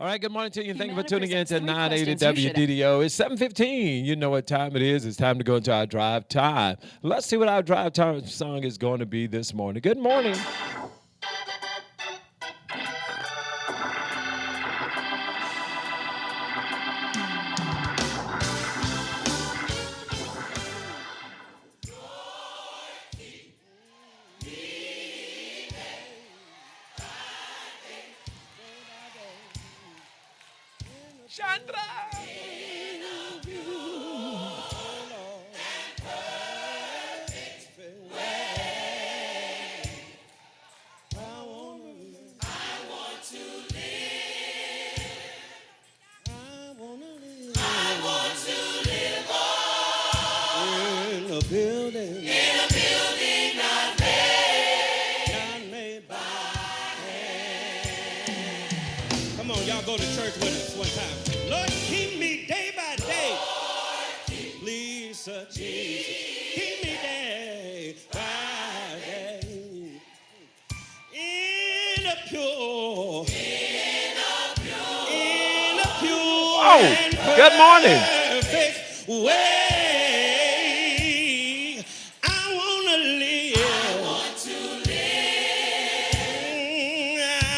All right, good morning to you, and thank you for Humana tuning in presents to three 980 questions you should WDDO. It's 7:15. You know what time it is. It's time to go into our drive time. Let's see what our drive time song is going to be this morning. Good morning. Chandra! In a building, not made by hand. Come on, y'all go to church with us one time. Lord, keep me day by day. Please, Jesus, keep me day by day. In a pure, Oh, and good morning. perfect way. I wanna live.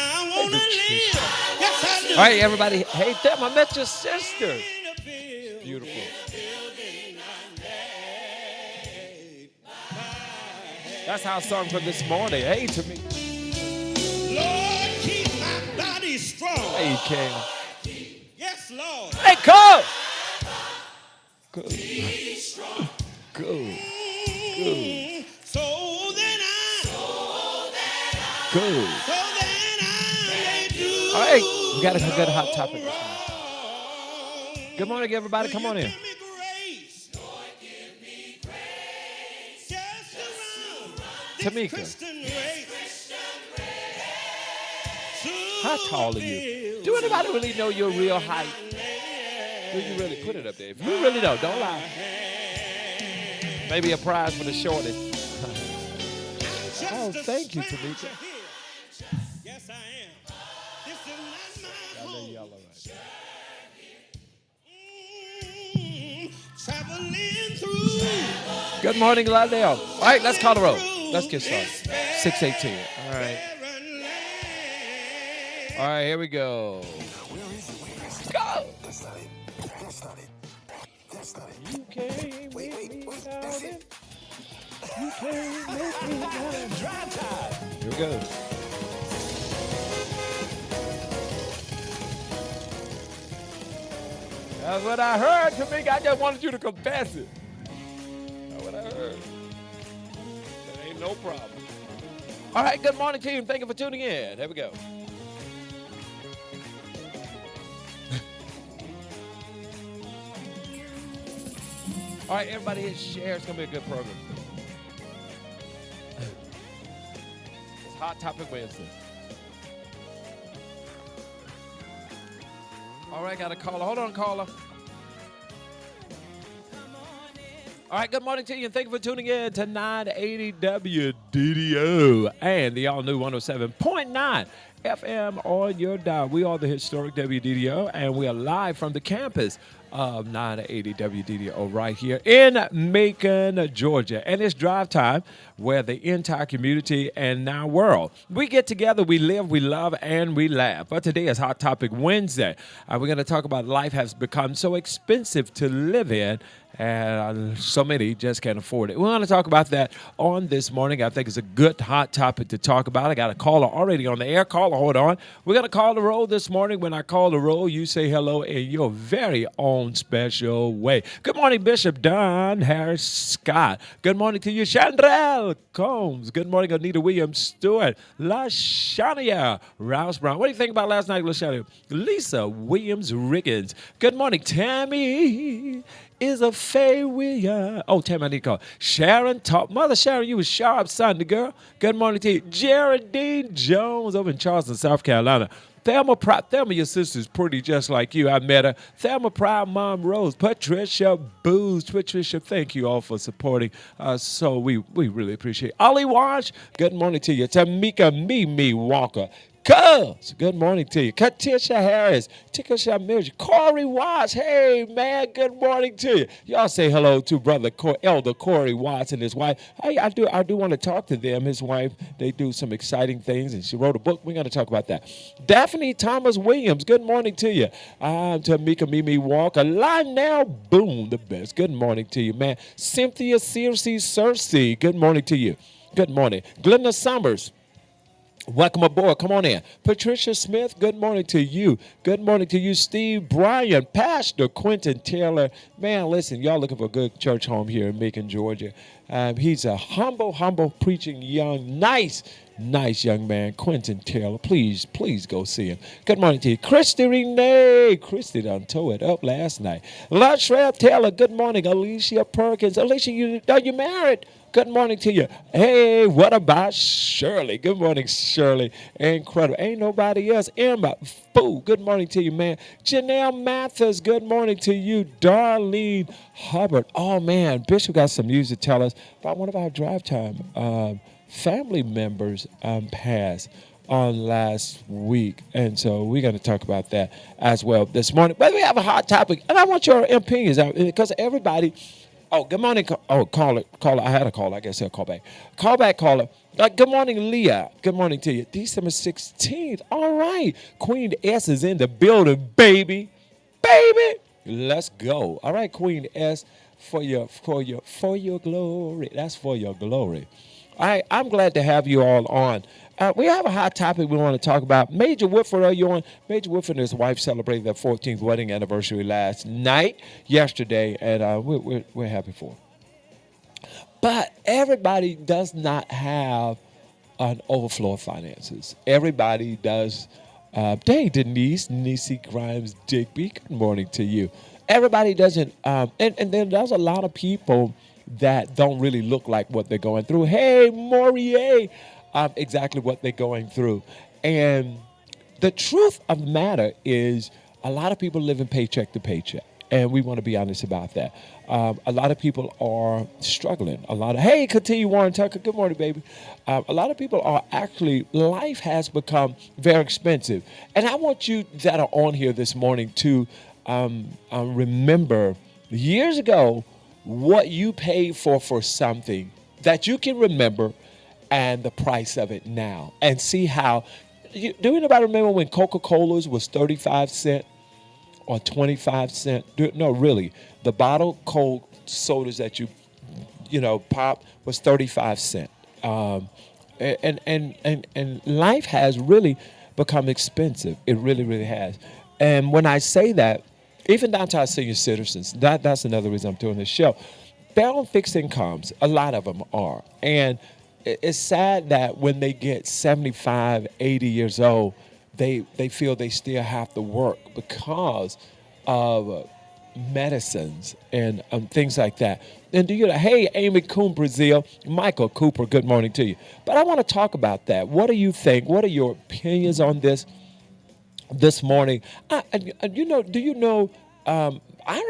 I wanna live. Yes, I do. All right, everybody. Hey, Tim, I met your sister. In a building, Beautiful. building made by hand. That's our song for this morning. Hey, to me. Lord, keep my body strong. Hey, Cam. Yes, Lord. Hey, Cole. Good. Good. So that Good. I may do All right, we got a good hot topic. wrong. Good morning, everybody. Come on in. Give me grace. Lord, give me grace. Just around this Tamika. Christian race. How tall are you? Do anybody really know your real height? Do you really? Put it up there. If you really know, don't lie. Maybe a prize for the shortest. Oh, thank you, Tamika. Yes, I am. This is not my home. Traveling through. Good morning, Lydell. All right, let's call the roll. Let's get started. 6:18. All right. All right, here we go. Go! You can't make me doubt it. You can't make me doubt it. Drive time. Here we go. That's what I heard, Tamika. I just wanted you to confess it. That's what I heard. That ain't no problem. All right, good morning, team. Thank you for tuning in. Here we go. All right, everybody hit share. It's going to be a good program. It's Hot Topic Wednesday. All right, got a caller. Hold on, caller. All right, good morning to you, and thank you for tuning in to 980 WDDO and the all-new 107.9 FM on your dial. We are the historic WDDO, and we are live from the campus of 980 WDDO right here in Macon, Georgia. And it's drive time where the entire community and our world, we get together, we live, we love, and we laugh. But today is Hot Topic Wednesday. We're going to talk about life has become so expensive to live in, and so many just can't afford it. We want to talk about that on this morning. I think it's a good hot topic to talk about. I got a caller already on the air. Caller, hold on. We're going to call the roll this morning. When I call the roll, you say hello in your very own special way. Good morning, Bishop Don Harris Scott. Good morning to you, Chandrell Combs. Good morning, Anita Williams Stewart. LaShania Rouse Brown. What do you think about last night, LaShania? Lisa Williams Riggins. Good morning, Tammy. Is a Faye Williams. Oh, Tammy, I need to call. Sharon Talk. Mother Sharon, you was sharp Sunday, girl. Good morning to you. Geraldine Jones over in Charleston, South Carolina. Thelma, your sister's pretty just like you. I met her. Thelma Proud, Mom Rose, Patricia Booz. Patricia, thank you all for supporting us. So we really appreciate it. Ollie Wash, good morning to you. Tamika Mimi Walker. Cuz, good morning to you. Katisha Harris, Tikasha Mills, Corey Watts. Hey, man, good morning to you. Y'all say hello to brother Elder Corey Watts and his wife. Hey, I do want to talk to them. His wife, they do some exciting things, and she wrote a book. We're going to talk about that. Daphne Thomas Williams, good morning to you. Tamika Mimi Walker, Lionel Boone, the best. Good morning to you, man. Cynthia Cersei, good morning to you. Good morning. Glenda Summers. Welcome aboard. Come on in. Patricia Smith, good morning to you. Good morning to you, Steve Bryan, Pastor Quentin Taylor. Man, listen, y'all looking for a good church home here in Macon, Georgia. He's a humble, preaching nice young man, Quentin Taylor. Please go see him. Good morning to you. Christy Renee. Christy done tore it up last night. LaShrell Taylor, good morning. Alicia Perkins. Alicia, are you married? Good morning to you. Hey, what about Shirley? Good morning, Shirley. Incredible. Ain't nobody else. Emma, Boo, good morning to you, man. Janelle Mathis, good morning to you. Darlene Hubbard. Oh, man, Bishop got some news to tell us about one of our drive time family members passed on last week. And so we're going to talk about that as well this morning. But we have a hot topic, and I want your opinions because everybody. Oh, good morning. Caller. I had a call. I guess I'll call back. Call back, caller. Good morning, Leah. Good morning to you. December 16th. All right. Queen S is in the building, baby. Baby. Let's go. All right, Queen S, for your glory. That's for your glory. All right, I'm glad to have you all on. We have a hot topic we want to talk about. Major Woodford, are you on? Major Woodford and his wife celebrated their 14th wedding anniversary yesterday, and we're happy for it. But everybody does not have an overflow of finances. Everybody does. Denise Grimes Digby, good morning to you. Everybody doesn't, and then there's a lot of people that don't really look like what they're going through. Hey, Morier, exactly what they're going through. And the truth of the matter is a lot of people living paycheck to paycheck. And we want to be honest about that. A lot of people are struggling. Hey, continue, Warren Tucker. Good morning, baby. A lot of people are actually, life has become very expensive. And I want you that are on here this morning to remember years ago, what you paid for something that you can remember and the price of it now, and see how. Do anybody remember when Coca-Cola's was 35 cents or 25 cents? No, really, the bottle Coke sodas that you pop was 35 cents. And life has really become expensive. It really has. And when I say that, even down to our senior citizens, that's another reason I'm doing this show. They're on fixed incomes. A lot of them are. And it's sad that when they get 75, 80 years old, they feel they still have to work because of medicines and things like that. And hey, Amy Coon Brazil, Michael Cooper, good morning to you. But I want to talk about that. What do you think? What are your opinions on this morning? I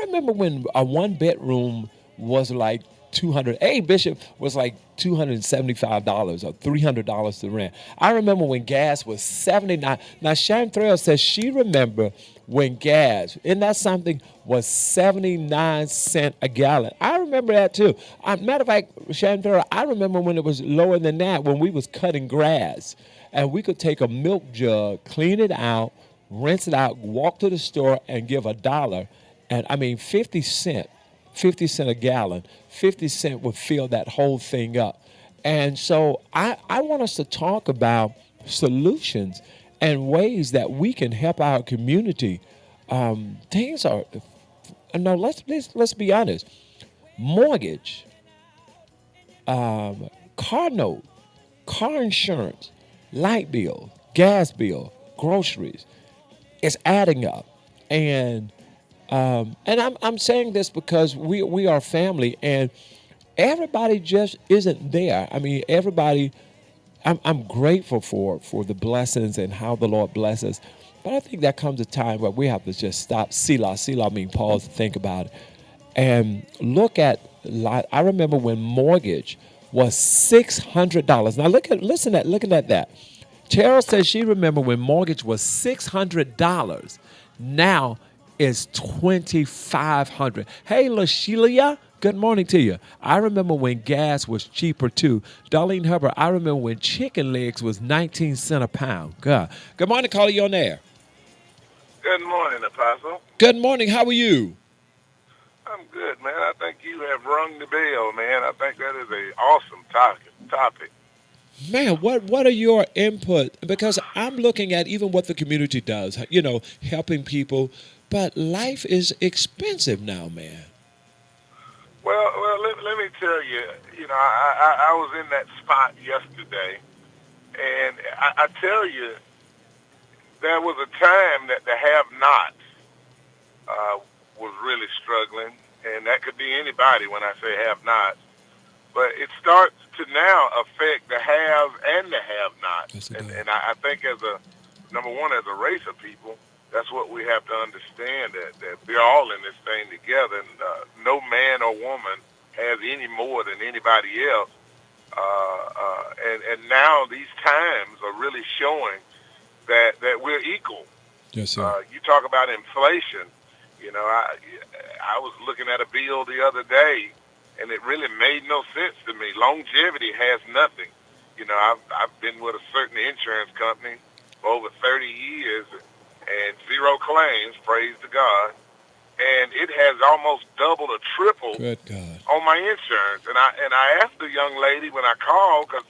remember when a one-bedroom was like Bishop was like $275 or $300 to rent. I remember when gas was $79. Now, Chantrell says she remember when gas, and that's something, was 79 cents a gallon. I remember that too. Matter of fact, Chantrell, I remember when it was lower than that, when we was cutting grass, and we could take a milk jug, clean it out, rinse it out, walk to the store, and give $1. And 50 cents a gallon, 50 cents would fill that whole thing up. And so I want us to talk about solutions and ways that we can help our community. Things are, no, let's be honest. Mortgage, car note, car insurance, light bill, gas bill, groceries, it's adding up. And I'm saying this because we are family, and everybody just isn't there. Everybody, I'm grateful for the blessings and how the Lord blesses. But I think that comes a time where we have to just stop. Selah means pause, think about it, and look at. I remember when mortgage was $600. Now looking at that. Cheryl says she remember when mortgage was $600. Now it's $2,500. Hey, LaShelia, good morning to you. I remember when gas was cheaper too. Darlene Hubbard, I remember when chicken legs was 19 cents a pound. God. Good morning, caller, you on there. Good morning, Apostle. Good morning. How are you? I'm good, man. I think you have rung the bell, man. I think that is an awesome topic. Man, what are your input? Because I'm looking at even what the community does, helping people, but life is expensive now, man. Well, let me tell you, I was in that spot yesterday, and I tell you, there was a time that the have-nots was really struggling, and that could be anybody when I say have-nots. But it starts to now affect the haves and the have-nots. Yes, and I think number one, as a race of people, that's what we have to understand, that we're all in this thing together. And no man or woman has any more than anybody else. And now these times are really showing that we're equal. Yes, sir. You talk about inflation. I was looking at a bill the other day, and it really made no sense to me. Longevity has nothing. I've been with a certain insurance company for over 30 years and zero claims, praise to God. And it has almost doubled or tripled Good God. on my insurance. And I asked the young lady when I called, because,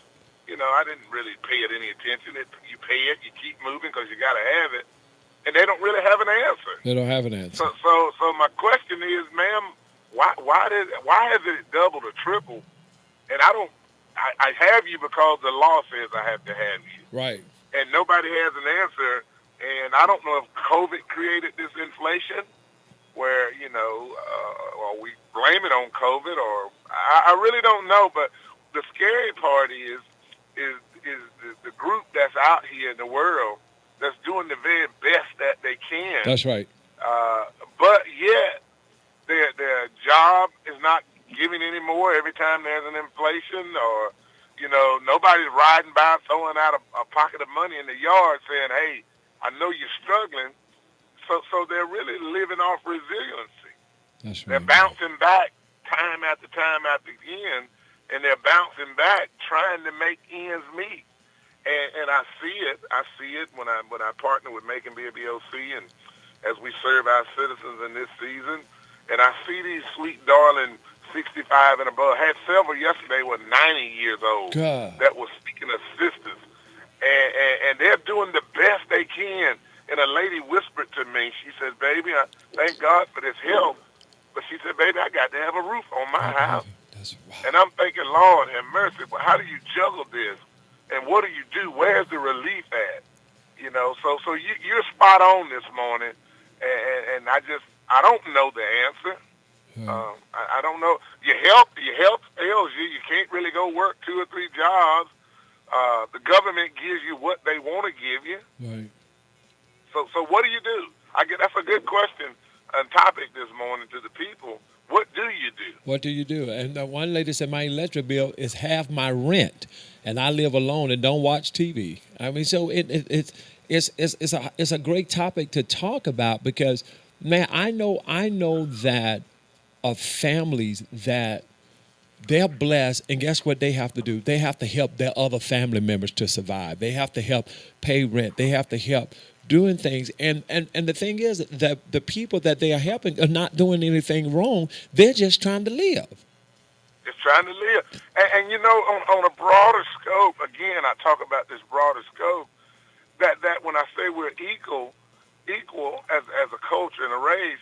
I didn't really pay it any attention. You pay it, you keep moving because you got to have it. And they don't really have an answer. They don't have an answer. So my question is, ma'am, why has it doubled or tripled? And I have you because the law says I have to have you. Right. And nobody has an answer. And I don't know if COVID created this inflation where, or we blame it on COVID, or I really don't know. But the scary part is the group that's out here in the world that's doing the very best that they can. That's right. But yet, their job is not giving any more every time there's an inflation, or, nobody's riding by throwing out a pocket of money in the yard saying, hey, I know you're struggling. So they're really living off resiliency. That's right. They're bouncing back time after again, and they're bouncing back trying to make ends meet. And I see it when I partner with Making BBOC, and as we serve our citizens in this season. And I see these sweet, darling 65 and above. I had several yesterday were 90 years old God. that was seeking assistance. And they're doing the best they can. And a lady whispered to me, she said, baby, I thank God for this help. But she said, baby, I got to have a roof on my house. That's wow. And I'm thinking, Lord have mercy, well, how do you juggle this? And what do you do? Where's the relief at? So you're spot on this morning. And I don't know the answer. I don't know. Your health fails you. You can't really go work 2 or 3 jobs. The government gives you what they want to give you. Right. So what do you do? That's a good question and topic this morning to the people. What do you do? What do you do? And one lady said my electric bill is half my rent, and I live alone and don't watch TV. I mean, so it's a great topic to talk about because, man, I know that of families that they're blessed, and guess what they have to do? They have to help their other family members to survive. They have to help pay rent. They have to help doing things. And the thing is that the people that they are helping are not doing anything wrong. They're just trying to live. Just trying to live. And on a broader scope, again, I talk about this broader scope, that when I say we're equal as a culture and a race,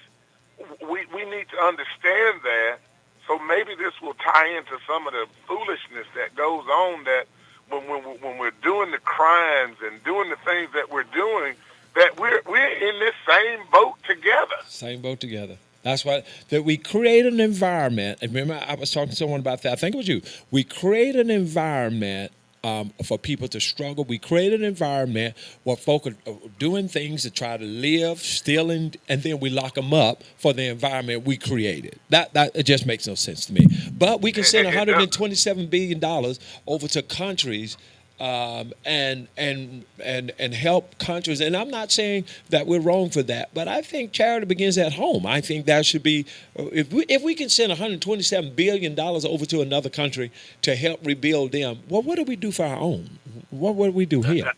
we need to understand that. So maybe this will tie into some of the foolishness that goes on, that when we're doing the crimes and doing the things that we're doing, that we're in this same boat together. Same boat together. That's why that we create an environment. And remember, I was talking to someone about that. I think it was you. We create an environment for people to struggle. We create an environment where folk are doing things to try to live, stealing, and then we lock them up for the environment we created. That it just makes no sense to me. But we can send $127 billion over to countries and help countries. And I'm not saying that we're wrong for that, but I think charity begins at home. I think that should be if we can send $127 billion over to another country to help rebuild them. Well, what do we do for our own? What do we do here?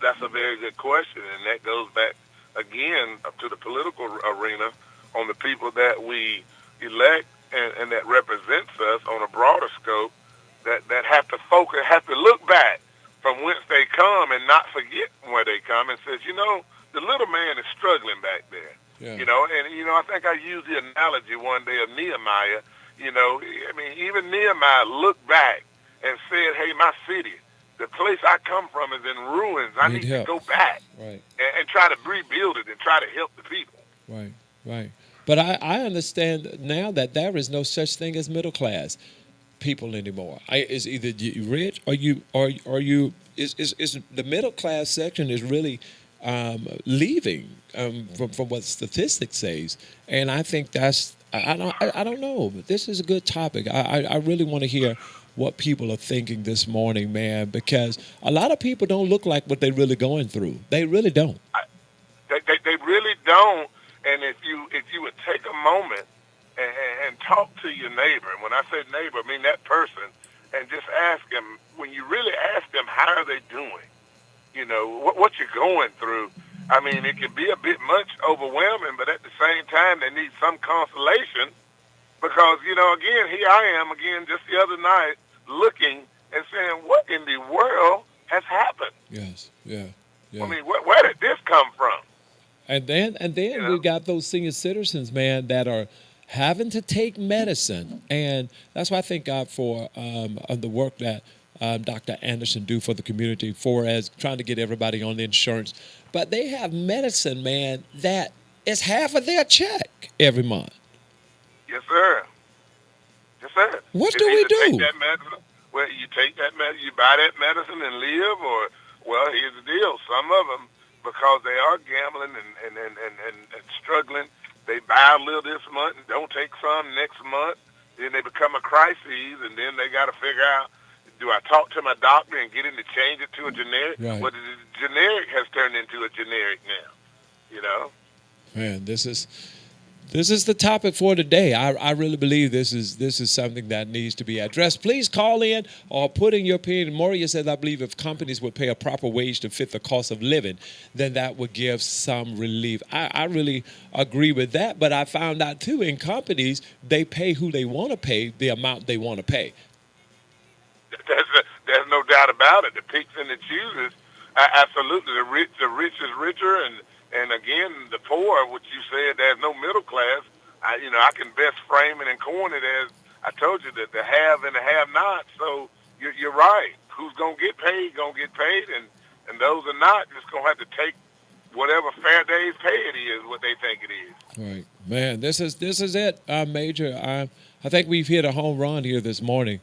That's a very good question, and that goes back again to the political arena on the people that we elect and that represents us on a broader scope. That have to focus, have to look back from whence they come and not forget where they come, and says, the little man is struggling back there. Yeah. I think I used the analogy one day of Nehemiah. Even Nehemiah looked back and said, hey, my city, the place I come from is in ruins. I need to go back and try to rebuild it and try to help the people. Right. But I understand now that there is no such thing as middle class people anymore. It's either you rich or you is the middle class section is really leaving from what statistics says, and I think that's I don't know, but this is a good topic. I really want to hear what people are thinking this morning, man, because a lot of people don't look like what they're really going through. They really don't. They really don't. And if you would take a moment and talk to your neighbor, and when I say neighbor, I mean that person, and just ask them, when you really ask them, how are they doing? What you're going through. I mean, it can be a bit much overwhelming, but at the same time, they need some consolation because, again, here I am again just the other night looking and saying, what in the world has happened? Yes, yeah. I mean, where did this come from? And then we got those senior citizens, man, that are having to take medicine, and that's why I thank God for the work that Dr. Anderson do for the community, for as trying to get everybody on the insurance. But they have medicine, man, that is half of their check every month. Yes, sir. What do we do? Take that medicine, well, you take that medicine, you buy that medicine and live, or, well, here's the deal. Some of them, because they are gambling and struggling, they buy a little this month and don't take some next month. Then they become a crisis, and then they got to figure out, do I talk to my doctor and get him to change it to a generic? Right. Well, the generic has turned into a generic now, Man, this is the topic for today. I really believe this is something that needs to be addressed. Please call in or put in your opinion. Moria says, I believe if companies would pay a proper wage to fit the cost of living, then that would give some relief. I really agree with that, but I found out, too, in companies, they pay who they want to pay the amount they want to pay. There's no doubt about it. The picks and the choosers, absolutely. The rich is richer, and again, the poor, which you said, there's no middle class. I can best frame it and coin it as I told you, that the have and the have-not. So you're right. Who's going to get paid, and those are not just going to have to take whatever fair day's pay it is, what they think it is. Right, man. This is it, Major. I think we've hit a home run here this morning.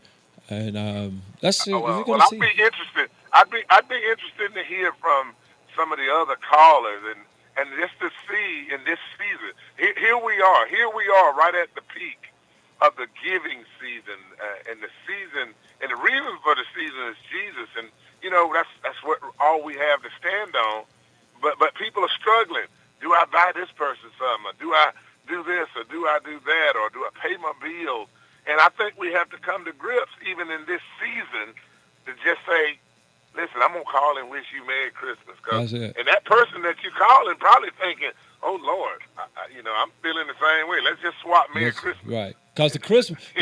And let's see. Well, I'd be interested. I'd be interested to hear from some of the other callers and just to see in this season. Here we are right at the peak of the giving season, and the season, and the reason for the season is Jesus, and that's what all we have to stand on. But people are struggling. Do I buy this person something? Or do I do this? Or do I do that? Or do I pay my bills? And I think we have to come to grips, even in this season, to just say, listen, I'm going to call and wish you Merry Christmas. And that person that you're calling probably thinking, oh, Lord, I'm feeling the same way. Let's just swap Merry Christmas. Right. Because the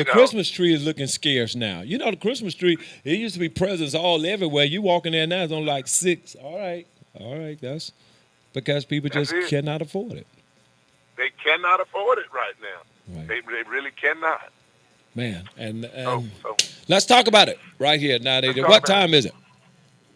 Christmas tree is looking scarce now. The Christmas tree, it used to be presents all everywhere. You walk in there now, it's only like 6. All right. That's because people just cannot afford it. They cannot afford it right now. Right. They really cannot. Man, and let's talk about it right here. Now, what time is it?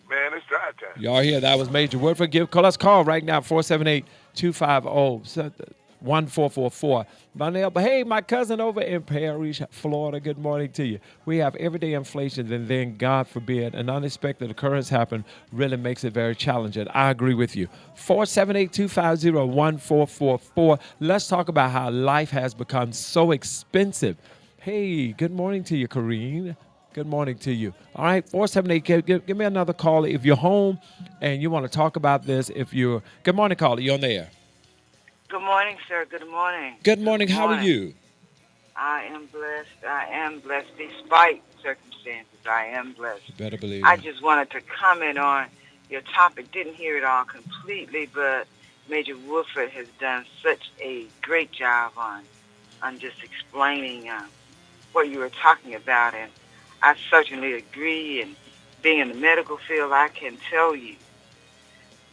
Man, it's drive time. Y'all hear that was Major Word for Give. Let's call right now, 478-250-1444. But hey, my cousin over in Parrish, Florida, good morning to you. We have everyday inflation, and then, God forbid, an unexpected occurrence happen really makes it very challenging. I agree with you. 478-250-1444. Let's talk about how life has become so expensive. Hey, good morning to you, Kareen. Good morning to you. All right, 478. Give me another caller if you're home and you want to talk about this. Good morning, caller. You're on the air. Good morning, sir. Good morning. Good morning. How are you? I am blessed. I am blessed despite circumstances. I am blessed. You better believe I it. just wanted to comment on your topic. Didn't hear it all completely, but Major Woodford has done such a great job on just explaining what you were talking about, and I certainly agree. And being in the medical field, I can tell you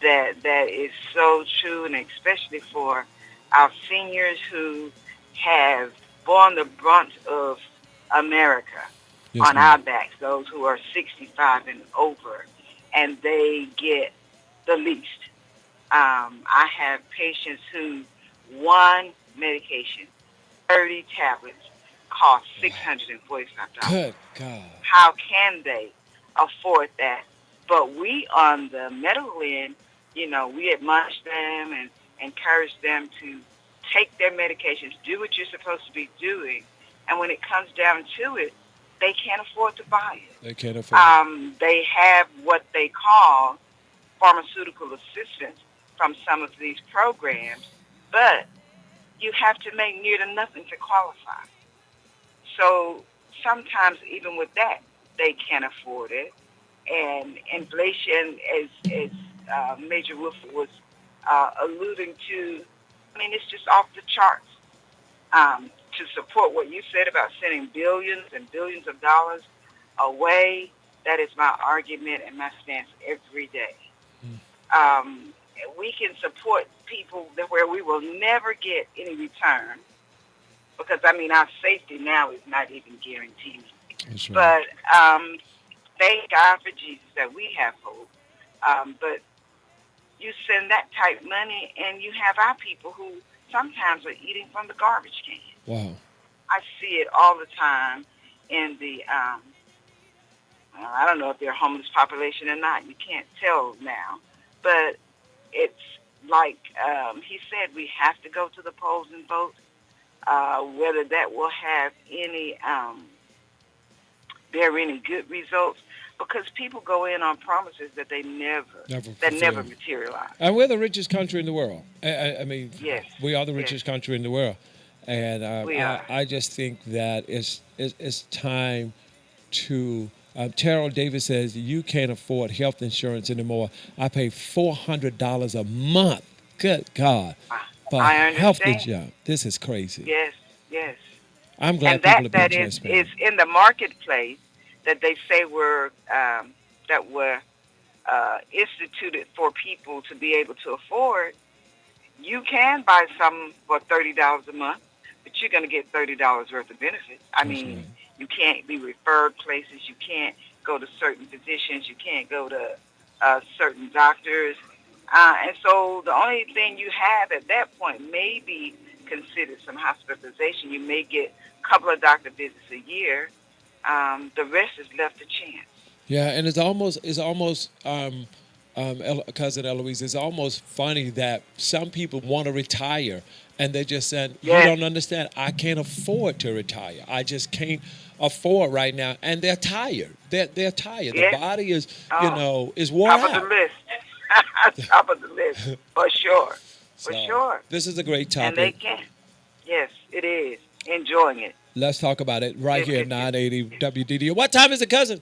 that is so true, and especially for our seniors who have borne the brunt of America Yes, on ma'am. our backs, those who are 65 and over, and they get the least. I have patients who one medication, 30 tablets, cost $645. Good God. How can they afford that? But we on the medical end, we admonish them and encourage them to take their medications, do what you're supposed to be doing, and when it comes down to it, they can't afford to buy it. They can't afford it. They have what they call pharmaceutical assistance from some of these programs, but you have to make near to nothing to qualify. So sometimes even with that, they can't afford it. And inflation, as Major Wilford was alluding to, I mean, it's just off the charts. To support what you said about sending billions and billions of dollars away, that is my argument and my stance every day. We can support people where we will never get any return because, I mean, our safety now is not even guaranteed. That's right. But thank God for Jesus that we have hope. But you send that type money and you have our people who sometimes are eating from the garbage can. Wow. I see it all the time in the, I don't know if they're a homeless population or not. You can't tell now. But it's like he said, we have to go to the polls and vote. Whether that will have any, bear any good results, because people go in on promises that they never materialize. And we're the richest country in the world. I mean, Yes. we are the richest country in the world. And We are. I just think that it's time to. Terrell Davis says, you can't afford health insurance anymore. I pay $400 a month. Good God. For I health understand. insurance. This is crazy. Yes, yes. I'm glad And people are that being is transparent. in the marketplace that they say were instituted for people to be able to afford. You can buy some for $30 a month, but you're going to get $30 worth of benefits. I mean, right. You can't be referred places. You can't go to certain physicians. You can't go to certain doctors. And so the only thing you have at that point may be considered some hospitalization. You may get a couple of doctor visits a year. The rest is left to chance. Yeah, and it's almost Cousin Eloise, it's almost funny that some people want to retire and they just said, you Yes. don't understand, I can't afford to retire. I just can't afford right now. And they're tired. They're tired. Yes. The body is, Oh. is worn Top out. of the list. Top of the list, for sure. For So, sure. this is a great And they topic. can. Yes, it is. Enjoying it. Let's talk about it right Yes, here at yes, 980 WDDO. What time is it, cousin?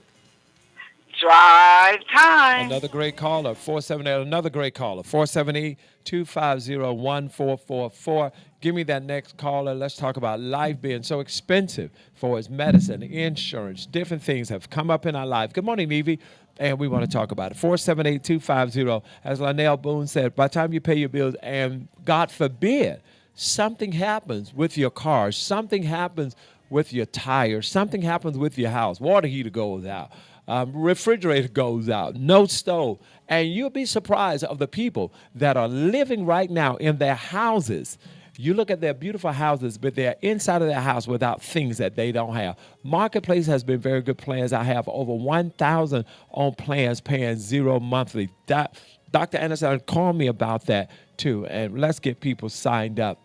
Drive time. Another great caller, 478. Another great caller, 478-250-1444. Give me that next caller. Let's talk about life being so expensive for its medicine, insurance, different things have come up in our life. Good morning, Evie. And we want to talk about it. 478-250. As Lionel Boone said, by the time you pay your bills, and God forbid, something happens with your car, something happens with your tires, something happens with your house, water heater goes out. Refrigerator goes out, no stove. And you'll be surprised of the people that are living right now in their houses. You look at their beautiful houses, but they're inside of their house without things that they don't have. Marketplace has been very good plans. I have over 1,000 on plans paying $0 monthly. Dr. Anderson called me about that too. And let's get people signed up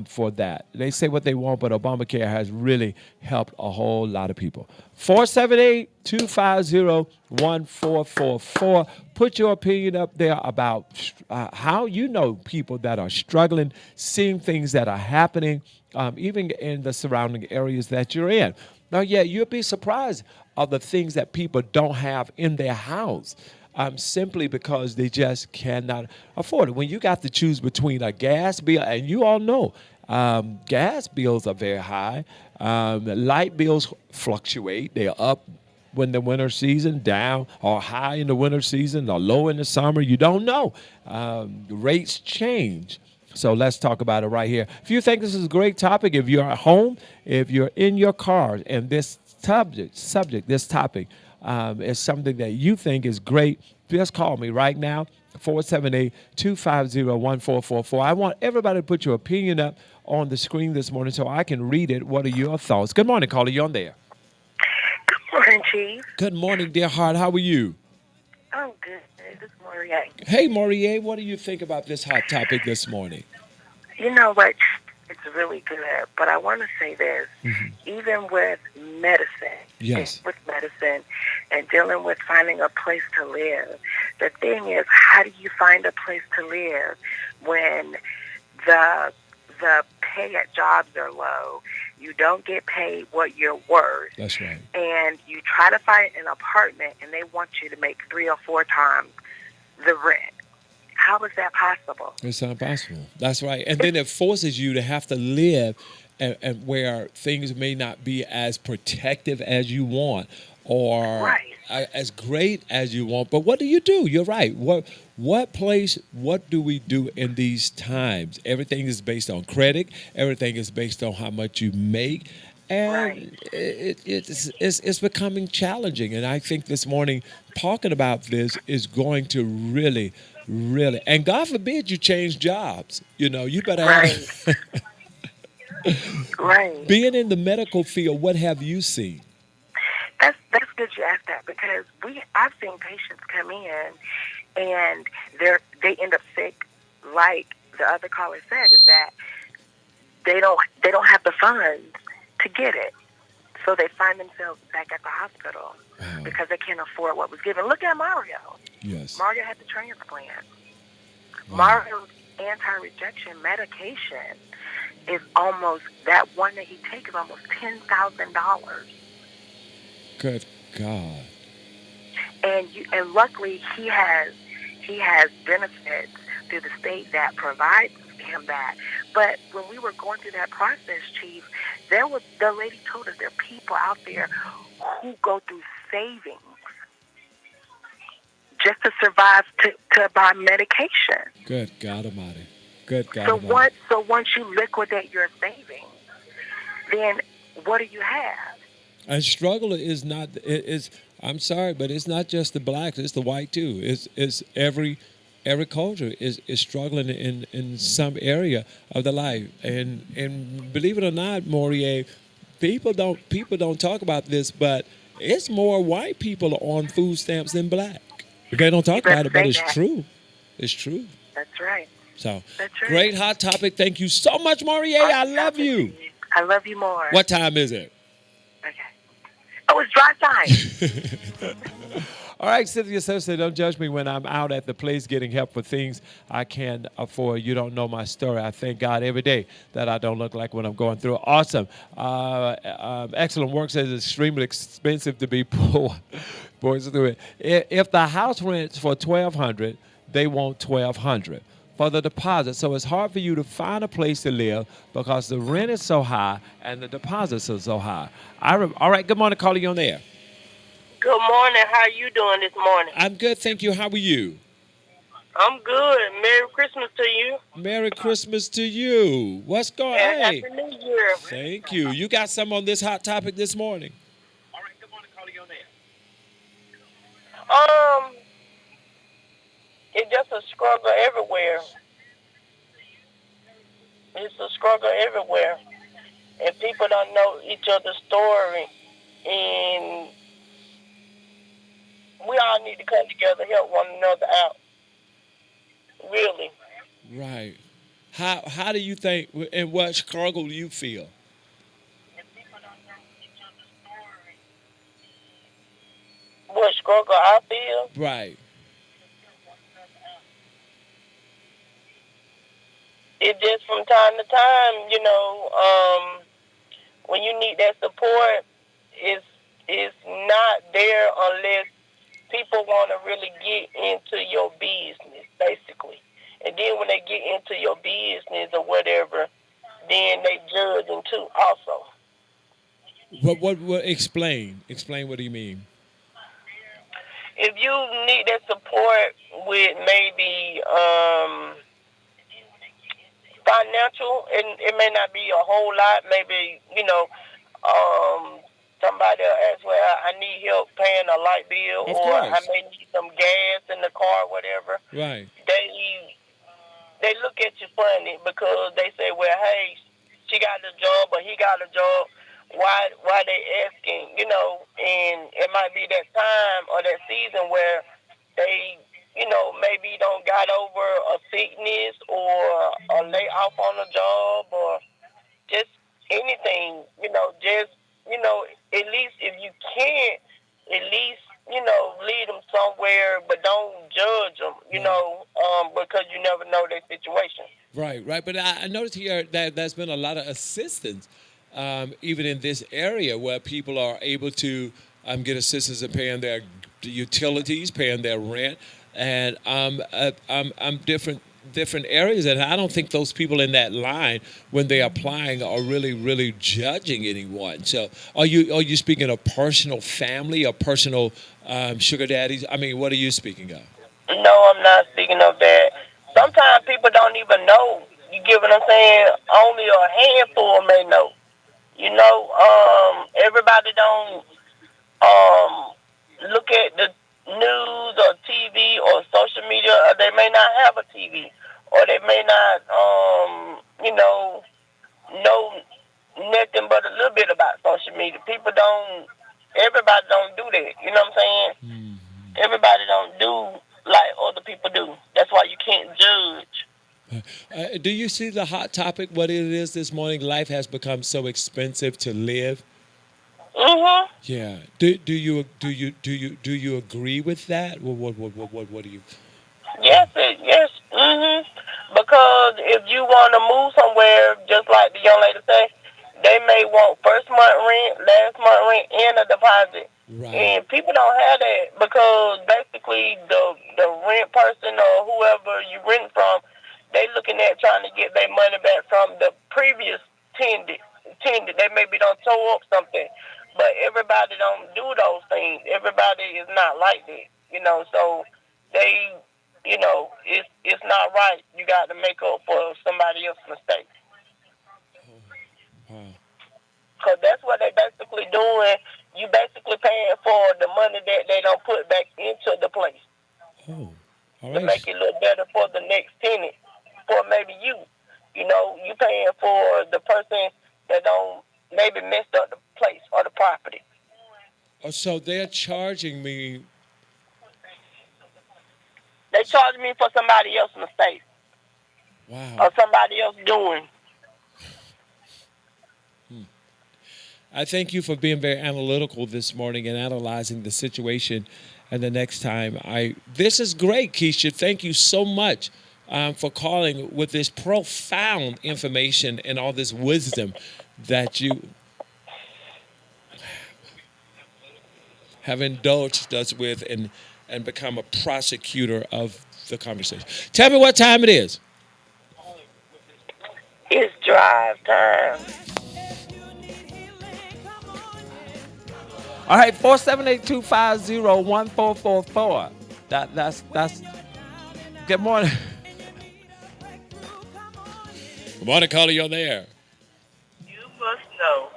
for that. They say what they want, but Obamacare has really helped a whole lot of people. 478-250-1444. Put your opinion up there about how you know people that are struggling, seeing things that are happening, even in the surrounding areas that you're in. Now, yeah, you'll be surprised of the things that people don't have in their house. Simply because they just cannot afford it. When you got to choose between a gas bill, and you all know gas bills are very high, light bills fluctuate. They're up when the winter season, down or high in the winter season, or low in the summer. You don't know. Rates change. So let's talk about it right here. If you think this is a great topic, if you're at home, if you're in your car, and this this topic is something that you think is great, just call me right now, 478-250-1444. I want everybody to put your opinion up on the screen this morning so I can read it. What are your thoughts? Good morning, caller. You on there? Good morning, Chief. Good morning, dear heart. How are you? I'm good. This is Maria. Hey, Maurier, what do you think about this hot topic this morning? You know what? It's really good, but I want to say this. Even with medicine, Yes. with medicine and dealing with finding a place to live, the thing is, how do you find a place to live when the pay at jobs are low? You don't get paid what you're worth. That's right. And you try to find an apartment, and they want you to make 3 or 4 times the rent. How is that possible? It's not possible. That's right. And then it forces you to have to live and where things may not be as protective as you want, or Right. as great as you want. But what do? You're right. What do we do in these times? Everything is based on credit. Everything is based on how much you make. And Right. it's becoming challenging. And I think this morning, talking about this is going to really, and God forbid you change jobs. You better Right. have, Right. being in the medical field, what have you seen? That's good you asked that, because I've seen patients come in and they end up sick, like the other caller said, is that they don't have the funds to get it. So they find themselves back at the hospital because they can't afford what was given. Look at Mario. Yes. Mario had the transplant. Wow. Mario's anti-rejection medication is almost, that one that he takes is almost $10,000. Good God. And luckily he has benefits through the state that provides him that. But when we were going through that process, Chief, the lady told us there are people out there who go through savings just to survive, to buy medication. Good God Almighty. Good God So Almighty. once you liquidate your savings, then what do you have? And struggle is not. I'm sorry, but it's not just the blacks. It's the white too. It's every culture is struggling in some area of the life. And believe it or not, Maurier, people don't talk about this, but it's more white people on food stamps than black. They don't talk about it, but it's true. It's true. That's right. So That's right. great hot topic. Thank you so much, Maurier. I love you. I love you more. What time is it? Okay. Oh, it's drive time. All right, Cynthia Simpson, don't judge me when I'm out at the place getting help for things I can't afford. You don't know my story. I thank God every day that I don't look like what I'm going through. Awesome. Excellent work says it's extremely expensive to be poor. Boys through it. If the house rents for $1,200, they want $1,200 for the deposit. So it's hard for you to find a place to live because the rent is so high and the deposits are so high. All right, good morning, caller. You on there? Good morning. How are you doing this morning? I'm good, thank you. How are you? I'm good. Merry Christmas to you. Merry Christmas to you. What's going on? And Hey, Happy New Year. thank you. You got some on this hot topic this morning? All right, good morning, caller. You on there? It's just a struggle everywhere. It's a struggle everywhere. And people don't know each other's story. And we all need to come together, help one another out. Really. Right. How do you think, and what struggle do you feel? What struggle I feel? Right. It just from time to time, when you need that support, it's not there unless people want to really get into your business, basically. And then when they get into your business or whatever, then they judge them too, also. What explain what do you mean? If you need that support with maybe financial, and it may not be a whole lot, maybe, um, somebody will ask, well, I need help paying a light bill, Of or I course. may need some gas in the car, whatever. Right. They look at you funny because they say, well, hey, she got a job or he got a job. Why they asking? And it might be that time or that season where they, maybe don't got over a sickness or a layoff on a job or just anything, just, at least if you can't, at least, lead them somewhere, but don't judge them, Right. because you never know their situation. Right. But I noticed here that there's been a lot of assistance, even in this area, where people are able to get assistance in paying their utilities, paying their rent, and different areas. And I don't think those people in that line, when they're applying, are really judging anyone. So, are you speaking of personal family or personal sugar daddies? I mean, what are you speaking of? No, I'm not speaking of that. Sometimes people don't even know. You get what I'm saying? Only a handful may know. Everybody don't um, look at the news or TV or social media, or they may not have a TV, or they may not, know nothing but a little bit about social media. Everybody don't do that. You know what I'm saying? Everybody don't do like other people do. That's why you can't judge. Do you see the hot topic? What it is this morning? Life has become so expensive to live. Mhm. Yeah. Do you agree with that? What do you? Yes. Because if you want to move somewhere, just like the young lady said, they may want first month rent, last month rent, and a deposit. Right. And people don't have that because basically the rent person or whoever you rent from, they looking at trying to get their money back from the previous tenant. They maybe don't tow up something, but everybody don't do those things. Everybody is not like that, So they, it's not right. You got to make up for somebody else's mistake. Wow. Because that's what they basically doing. You basically paying for the money that they don't put back into the place Oh. All to make right. it look better for the next tenant, for maybe you. You paying for the person that don't maybe messed up the place or the property. Oh, so they're charging me. They charge me for somebody else's mistake Wow. or somebody else doing. I thank you for being very analytical this morning and analyzing the situation. And the next time, this is great, Keisha. Thank you so much for calling with this profound information and all this wisdom that you have indulged us with and become a prosecutor of the conversation. Tell me what time it is. It's drive time. All right, 478-250-1444. That's good morning. Good morning, caller. You're there. You must know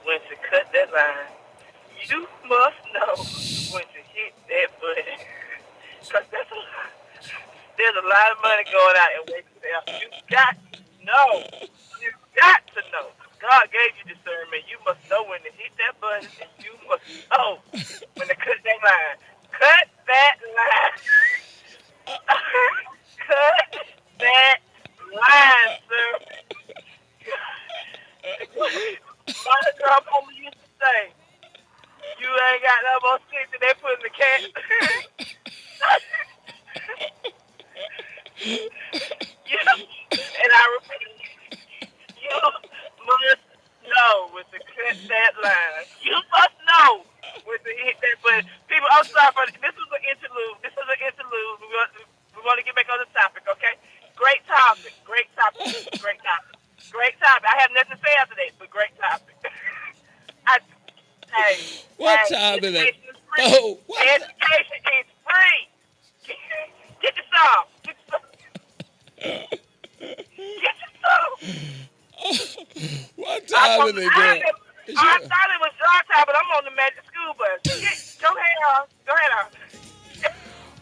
when to cut that line. You must know when to hit that button. Because there's a lot of money going out and wasting out. You got to know. You got to know. God gave you discernment. You must know when to hit that button, and you must know when to cut that line. Cut that line. Cut that line, sir. What Hey, time is it? education is free. Oh, what? Education is free. Get the song. Get the song. What I'm time on, is it, girl? Is I you- thought it was your time, but I'm on the magic school bus. Go ahead, on. Go ahead, on.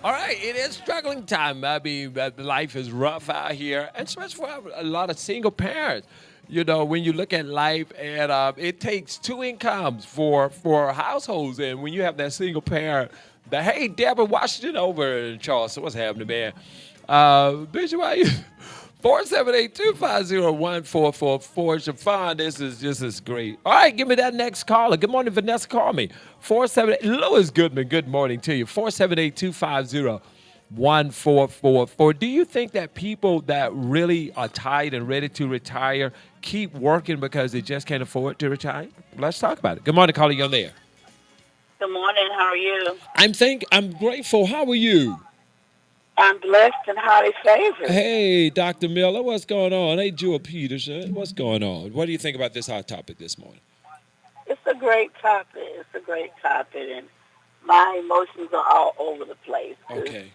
All right, it is struggling time. I mean, life is rough out here, and especially for a lot of single parents. You know, when you look at life, and it takes two incomes for households, and when you have that single parent, hey, Deborah Washington over in Charleston, what's happening, man? Bishop, why you? 478-250-1444. Siobhan, this is great. All right, give me that next caller. Good morning, Vanessa. Call me. 478 Louis Goodman, good morning to you. 478-250-1444. Do you think that people that really are tired and ready to retire keep working because they just can't afford to retire? Let's talk about it. Good morning, caller. You're there. Good morning. How are you? I'm grateful. How are you? I'm blessed and highly favored. Hey, Dr. Miller, what's going on? Hey, Jewel Peterson, what's going on? What do you think about this hot topic this morning? It's a great topic. And my emotions are all over the place. Okay.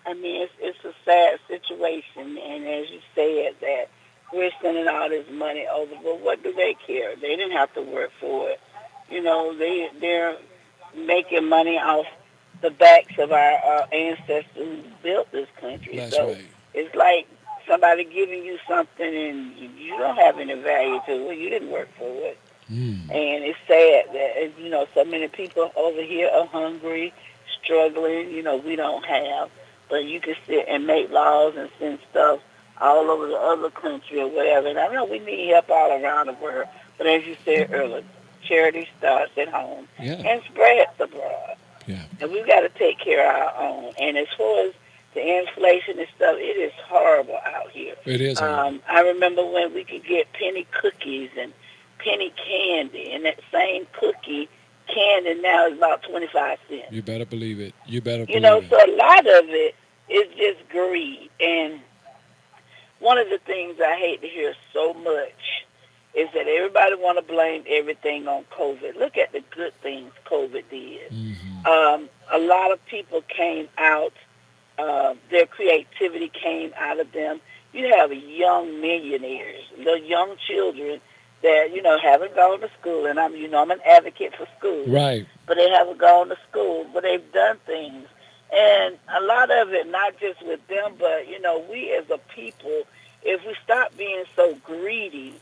I mean, it's a sad situation, and as you said, that we're spending all this money over, but what do they care? They didn't have to work for it. You know, they're making money off the backs of our ancestors who built this country. That's So right. it's like somebody giving you something and you don't have any value to it. You didn't work for it. Mm. And it's sad that, you know, so many people over here are hungry, struggling. You know, we don't have. But you can sit and make laws and send stuff all over the other country or whatever. And I know we need help all around the world. But as you said earlier, charity starts at home and spreads abroad. Yeah. And we've got to take care of our own. And as far as the inflation and stuff, it is horrible out here. It is. I remember when we could get penny cookies and penny candy, and that same cookie candy now is about 25 cents. You better believe it. You know, so a lot of it is just greed. And one of the things I hate to hear so much is that everybody want to blame everything on COVID. Look at the good things COVID did. Mm-hmm. A lot of people came out. Their creativity came out of them. You have young millionaires, the young children that, you know, haven't gone to school. And I'm an advocate for school. Right. But they haven't gone to school, but they've done things. And a lot of it, not just with them, but, you know, we as a people, if we stop being so greedy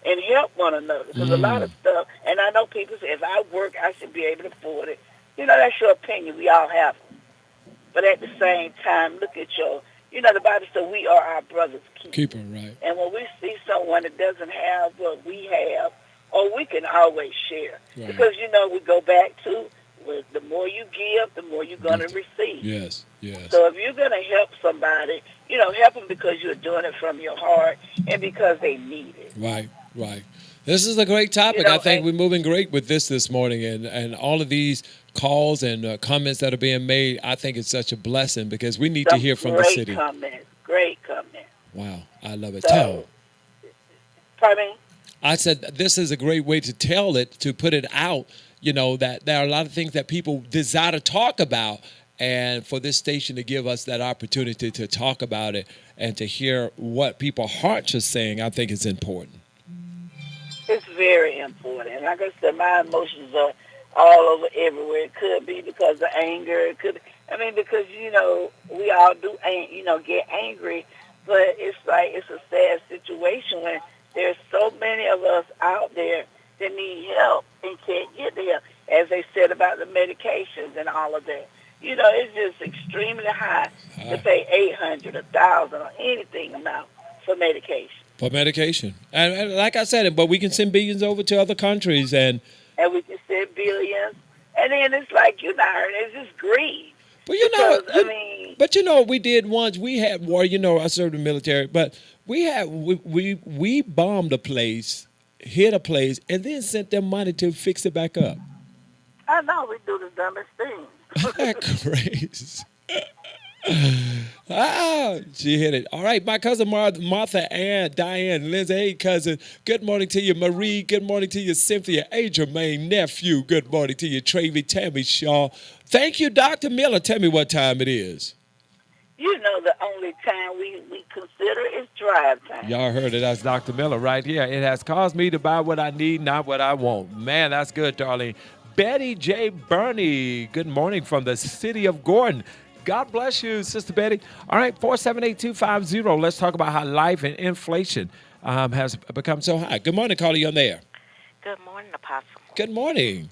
and help one another. Because a lot of stuff, and I know people say, if I work, I should be able to afford it. You know, that's your opinion. We all have them. But at the same time, look at the Bible says we are our brother's keeper. Right. And when we see someone that doesn't have what we have, we can always share. Right. Because, we go back to the more you give, the more you're going to receive. Yes. So if you're going to help somebody, help them because you're doing it from your heart and because they need it. Right. This is a great topic. I think we're moving great with this morning, and all of these calls and comments that are being made. I think it's such a blessing because we need to hear from the city. Great comment. Wow, I love it. So, pardon me? I said this is a great way to tell it, to put it out. That there are a lot of things that people desire to talk about, and for this station to give us that opportunity to talk about it and to hear what people's hearts are saying, I think is important. It's very important. Like I said, my emotions are all over everywhere. It could be because of anger. It could, because, we all do, get angry. But it's like, it's a sad situation when there's so many of us out there that need help and can't get the help. As they said about the medications and all of that. It's just extremely high to pay $800, $1,000, or anything amount for medication. For medication. And like I said, but we can send billions over to other countries. And we can send billions. And then it's like, it's just greed. But we did once. We had war. I served in the military. But we bombed a place, hit a place, and then sent them money to fix it back up. I know. We do the dumbest thing. Crazy. She hit it. All right, my cousin Martha, Ann, Diane, Lindsay. Hey, cousin. Good morning to you, Marie. Good morning to you, Cynthia. A. Jermaine, nephew. Good morning to you, Travy, Tammy, Shaw. Thank you, Dr. Miller. Tell me what time it is. You know the only time we consider is drive time. Y'all heard it. That's Dr. Miller right here. It has caused me to buy what I need, not what I want. Man, that's good, Darlene. Betty J. Burney. Good morning from the city of Gordon. God bless you, Sister Betty. All right, 478-250. Let's talk about how life and inflation has become so high. Good morning, caller. You on there? Good morning, Apostle. Good morning.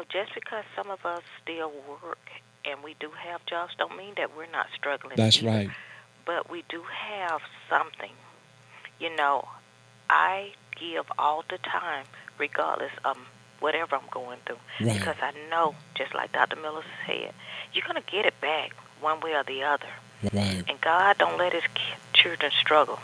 Just because some of us still work and we do have jobs don't mean that we're not struggling. That's either. right. But we do have something. I give all the time, regardless of whatever I'm going through. Right. Because I know, just like Dr. Miller said, you're going to get it back one way or the other. Right. And God don't let his children struggle.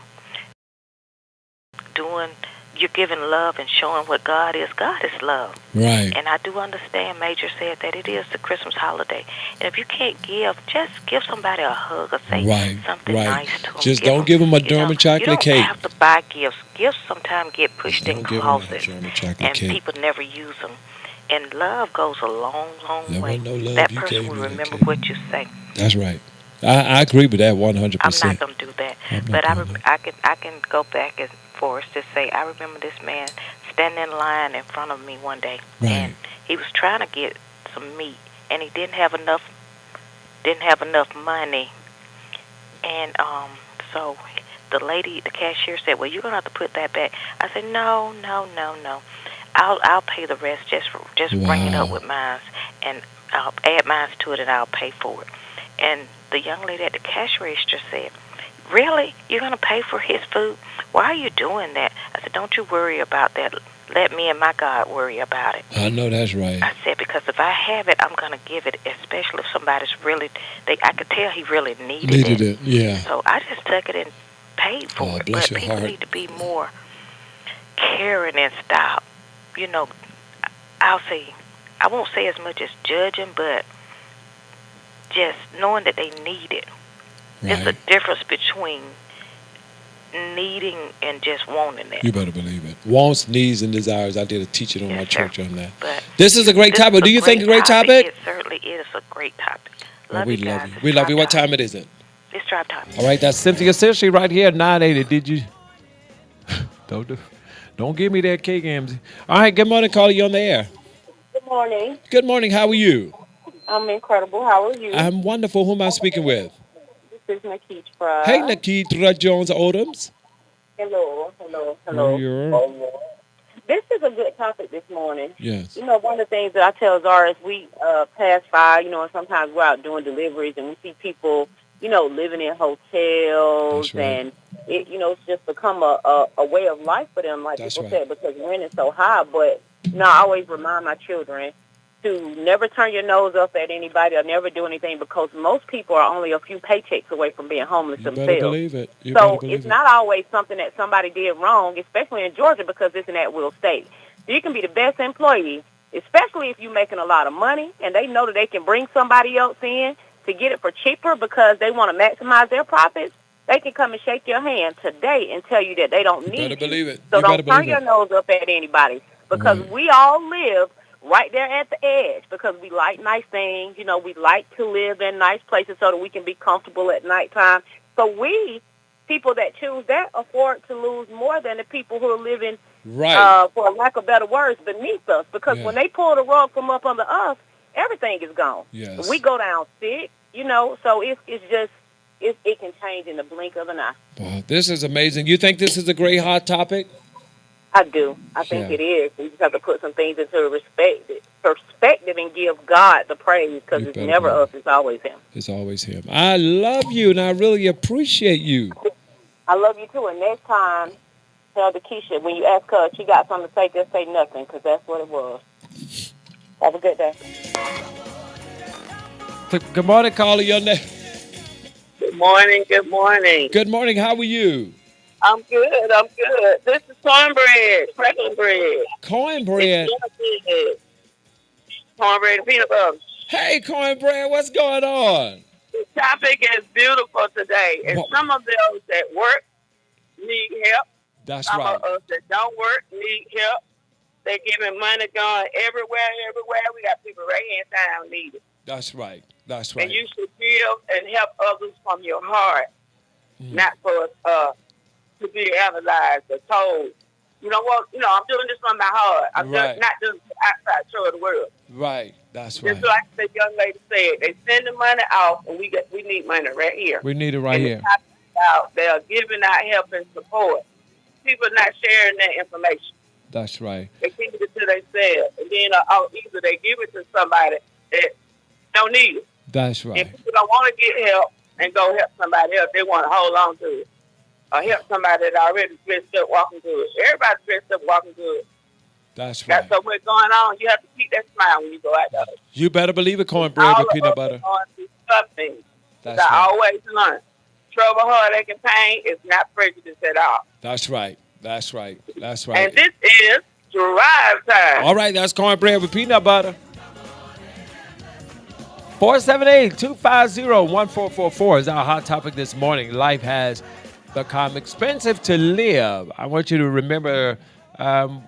You're giving love and showing what God is. God is love. Right. And I do understand Major said that it is the Christmas holiday. And if you can't give, just give somebody a hug or say something nice to them. Just don't give them a German chocolate cake. You don't have to buy gifts. Gifts sometimes get pushed in closets. And cake. People never use them. And love goes a long, long way. No love, that you person can't will do that remember cake. what you say. That's right. I agree with that 100%. I'm not going to do that. But I can go back as far as to say, I remember this man standing in line in front of me one day. Right. And he was trying to get some meat. And he didn't have enough money. And so the cashier said, well, you're going to have to put that back. I said, no. I'll pay the rest. Just bring it up with mine. And I'll add mine to it and I'll pay for it. And the young lady at the cash register said, really? You're going to pay for his food? Why are you doing that? I said, don't you worry about that. Let me and my God worry about it. I know that's right. I said, because if I have it, I'm going to give it, especially if somebody's really, I could tell he really needed it. Yeah. So I just took it and paid for it. Bless but your people heart. need to be more caring and stop. I'll say, I won't say as much as judging, but just knowing that they need it. Right. There's a difference between needing and just wanting it. You better believe it. Wants, needs, and desires. I did a teaching on my church on that. But this is a great topic. Do you think a great topic? It certainly is a great topic. We love you. We love you. What time it is it? It's drive time. All right, that's Cynthia Sershi right here at 980. Did you? Don't give me that cake, Amzy. All right, good morning, caller. You on the air. Good morning. Good morning. How are you? I'm incredible. How are you? I'm wonderful. Who am I speaking with? This is Nakitra. Hey, Nakitra Jones Odoms. Hello. This is a good topic this morning. Yes. One of the things that I tell Zara is we pass by, and sometimes we're out doing deliveries and we see people, living in hotels. Right. And, it's just become a way of life for them, like people said, because rent is so high. But, I always remind my children to never turn your nose up at anybody or never do anything, because most people are only a few paychecks away from being homeless themselves. Better believe it. So it's not always something that somebody did wrong, especially in Georgia, because it's an at-will state. So you can be the best employee, especially if you're making a lot of money and they know that they can bring somebody else in to get it for cheaper because they want to maximize their profits. They can come and shake your hand today and tell you that they don't need you. Better believe it. So don't turn your nose up at anybody, because we all live right there at the edge, because we like nice things. We like to live in nice places so that we can be comfortable at nighttime. So people that choose that, afford to lose more than the people who are living, for lack of better words, beneath us. Because when they pull the rug from up under us, everything is gone. Yes. We go down sick, so it can change in the blink of an eye. Wow, this is amazing. You think this is a great hot topic? I do. I think it is. We just have to put some things into perspective and give God the praise, because it's never us. It's always Him. It's always Him. I love you, and I really appreciate you. I love you, too. And next time, tell Keisha, when you ask her if she got something to say, just say nothing, because that's what it was. Have a good day. Good morning, caller. Your name? Good morning. Good morning. Good morning. How are you? I'm good. This is cornbread, crackling bread. Cornbread. Cornbread and peanut butter. Hey, cornbread, what's going on? topic is beautiful today, and What? some of those that work need help. That's Some right. of us that don't work need help. They're giving money going everywhere. We got people right here in town need it. That's right. That's And right. you should give and help others from your heart, not for to be analyzed or told. You know what? I'm doing this from my heart. I'm Right. just not doing it outside show of the world. Right. That's right. Just like the young lady said, they send the money off, and we need money right here. We need it right And here. they are giving out help and support. People not sharing that information. That's right. They keep it to themselves, and then either they give it to somebody that don't need it. That's right. If people don't want to get help and go help somebody else, they want to hold on to it. Or help somebody that already dressed up walking through it. Everybody's dressed up walking through it. That's right. Got so much going on. You have to keep that smile when you go out there. You better believe it, cornbread All with of peanut us butter. are going through something. That's I right. always learn. Trouble, heartache, and pain is not prejudice at all. That's right. That's right. That's right. And this is Drive Time. All right, that's cornbread with peanut butter. 478-250-1444 is our hot topic this morning. Life has become expensive to live. I want you to remember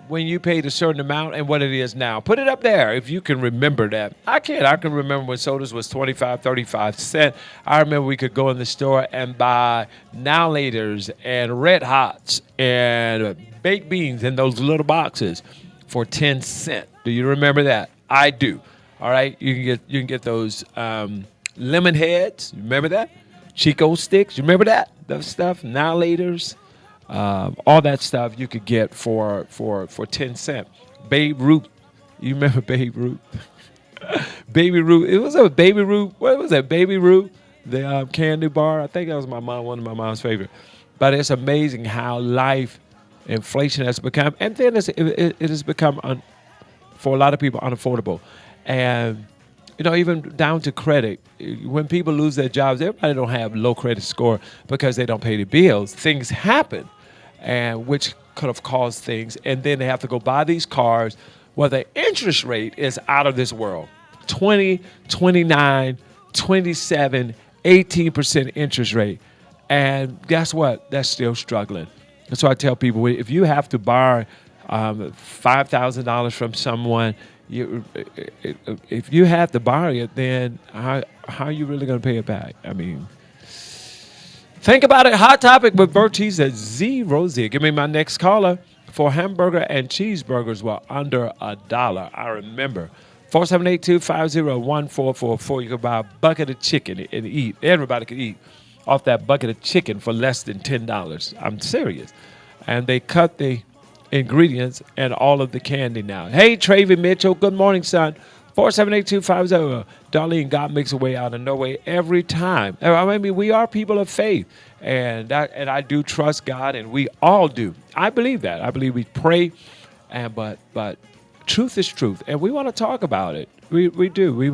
when you paid a certain amount and what it is now. Put it up there if you can remember that. I can remember when sodas was 25, 35 cents. I remember we could go in the store and buy Now Laters and Red Hots and baked beans in those little boxes for 10 cents. Do you remember that? I do. All right, you can get those lemon heads. You remember that? Chico sticks. You remember that? Those stuff. Now Laters. All that stuff you could get for 10 cents. Babe Ruth. You remember Babe Ruth? Baby Ruth. It was a Baby Ruth. What was that? Baby Ruth, the candy bar. I think that was one of my mom's favorite. But it's amazing how inflation has become, and then it has become, for a lot of people, unaffordable. And even down to credit, when people lose their jobs, everybody don't have low credit score because they don't pay the bills. Things happen, and which could have caused things, and then they have to go buy these cars where the interest rate is out of this world. 20, 29, 27, 18% interest rate. And guess what? That's still struggling. That's why I tell people, if you have to borrow $5,000 from someone, if you have to borrow it, then how are you really going to pay it back? I mean, think about it. Hot topic with Vertise at ROZIER. Give me my next caller for hamburger and cheeseburgers were under $1. I remember. 478-250-1444. You can buy a bucket of chicken and eat. Everybody can eat off that bucket of chicken for less than $10. I'm serious. And they cut the ingredients and all of the candy now. Hey, Travy Mitchell. Good morning, son. 478-250. Darlene, God makes a way out of no way every time. I mean, we are people of faith, and I do trust God, and we all do. I believe that. I believe we pray, but truth is truth, and we want to talk about it. We do. We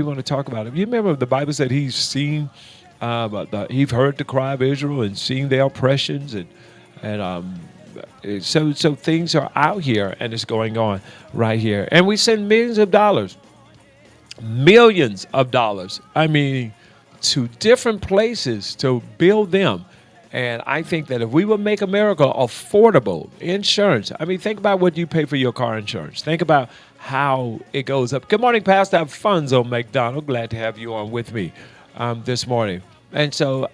want to talk about it. You remember the Bible said He's seen, He's heard the cry of Israel and seen their oppressions, so things are out here, and it's going on right here. And we send millions of dollars, I mean, to different places to build them. And I think that if we would make America affordable, insurance, I mean, think about what you pay for your car insurance. Think about how it goes up. Good morning, Pastor Alfonso McDonald. Glad to have you on with me this morning. And so,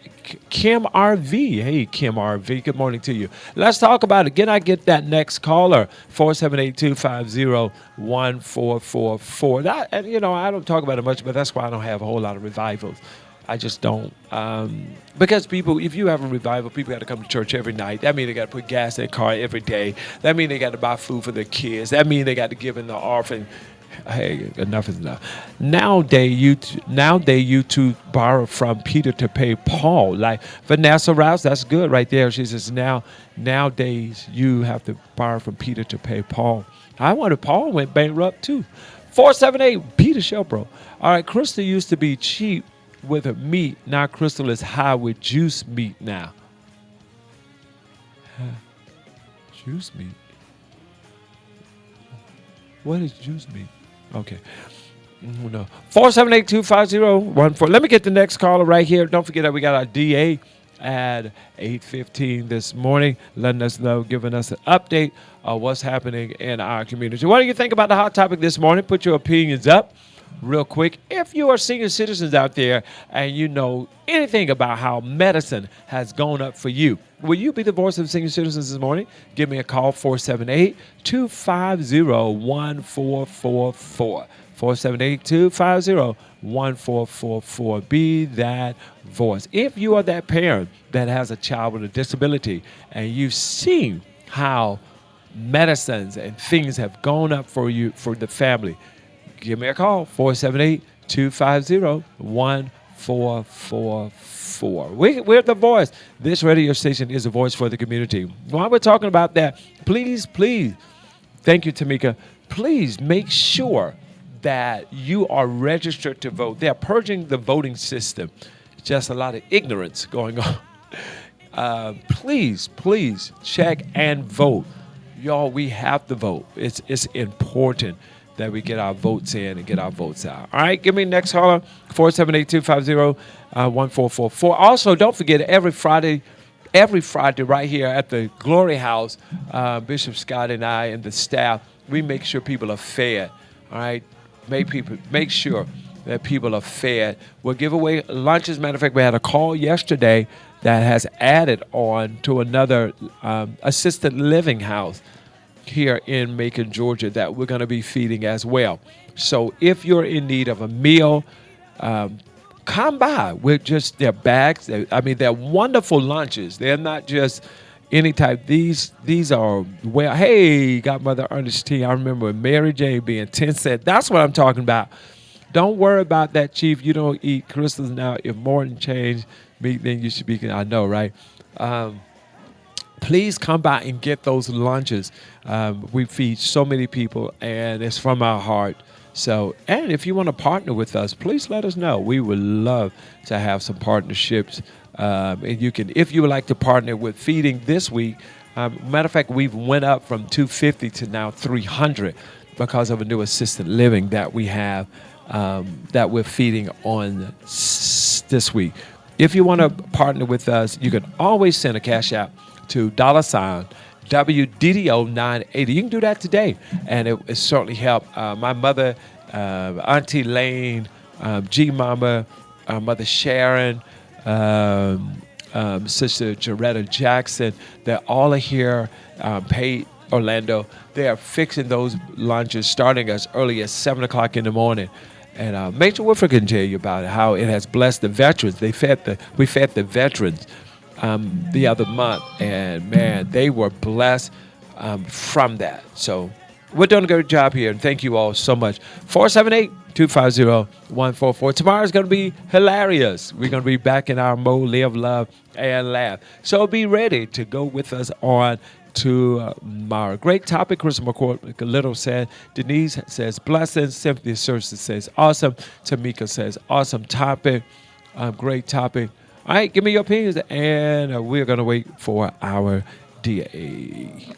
Kim RV. Hey, Kim RV. Good morning to you. Let's talk about it. Can I get that next caller? 478-250-1444. I don't talk about it much, but that's why I don't have a whole lot of revivals. I just don't. Because people, if you have a revival, people got to come to church every night. That means they got to put gas in their car every day. That means they got to buy food for their kids. That means they got to give in the offering. Hey, enough is enough. Nowadays, you two borrow from Peter to pay Paul. Like Vanessa Rouse, that's good right there. She says, nowadays, you have to borrow from Peter to pay Paul. I wonder if Paul went bankrupt too. 478, Peter Shelbro. All right, Crystal used to be cheap with her meat. Now Crystal is high with juice meat now. Juice meat? What is juice meat? Okay. No. 478-250-14. Let me get the next caller right here. Don't forget that we got our DA at 8:15 this morning, letting us know, giving us an update of what's happening in our community. What do you think about the hot topic this morning? Put your opinions up real quick. If you are senior citizens out there and you know anything about how medicine has gone up for you, will you be the voice of senior citizens this morning? Give me a call, 478-250-1444. 478-250-1444. Be that voice. If you are that parent that has a child with a disability and you've seen how medicines and things have gone up for you, for the family, give me a call, 478-250-1444. We're the voice. This radio station is a voice for the community. While we're talking about that, please, thank you, Tamika, please make sure that you are registered to vote. They're purging the voting system. Just a lot of ignorance going on. Please check and vote. Y'all, we have to vote. It's important that we get our votes in and get our votes out. All right, give me next caller, 478-250-1444. Also, don't forget, every Friday right here at the Glory House, Bishop Scott and I and the staff, we make sure people are fed. All right, make sure that people are fed. We'll give away lunches. Matter of fact, we had a call yesterday that has added on to another assisted living house here in Macon, Georgia, that we're going to be feeding as well. So if you're in need of a meal, come by. We're just, they're bags. They're wonderful lunches. They're not just any type. These are, well, hey, Godmother Ernestine, I remember Mary Jane being 10 cents. That's what I'm talking about. Don't worry about that, Chief. You don't eat crystals now. If Morton changed meat, then you should be, I know, right? Please come by and get those lunches. We feed so many people, and it's from our heart. So, and if you want to partner with us, please let us know. We would love to have some partnerships. And you can, if you would like to partner with feeding this week. Matter of fact, we've went up from 250 to now 300 because of a new assisted living that we have that we're feeding on this week. If you want to partner with us, you can always send a cash out to $WDDO 980. You can do that today, and it certainly helped my mother, Auntie Lane, G Mama, Mother Sharon, Sister Jaretta Jackson. They're all here. Pate Orlando. They are fixing those lunches starting as early as 7 o'clock in the morning. And Major Woodford can tell you about it, how it has blessed the veterans. We fed the veterans the other month, and man, they were blessed from that. So we're doing a good job here, and thank you all so much. 478-250-1444. Tomorrow's going to be hilarious. We're going to be back in our mode, live, love, and laugh. So be ready to go with us on tomorrow. Great topic. Chris McCourt Little said. Denise says blessings. Cynthia Sursa says awesome. Tamika says awesome topic. Great topic. All right, give me your opinions, and we're going to wait for our DA.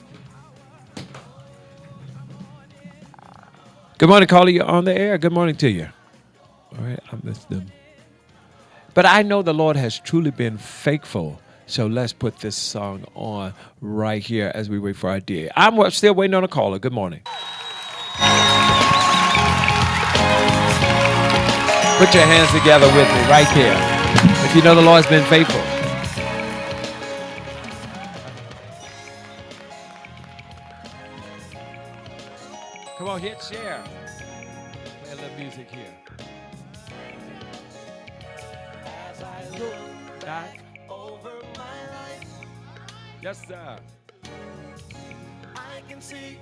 Good morning, caller. You're on the air. Good morning to you. All right, I missed them. But I know the Lord has truly been faithful. So let's put this song on right here as we wait for our DA. I'm still waiting on a caller. Good morning. Put your hands together with me right there. If you know the Lord's been faithful. Come on, hit share. Play a little music here. As I look back over my life, yes, sir, I can see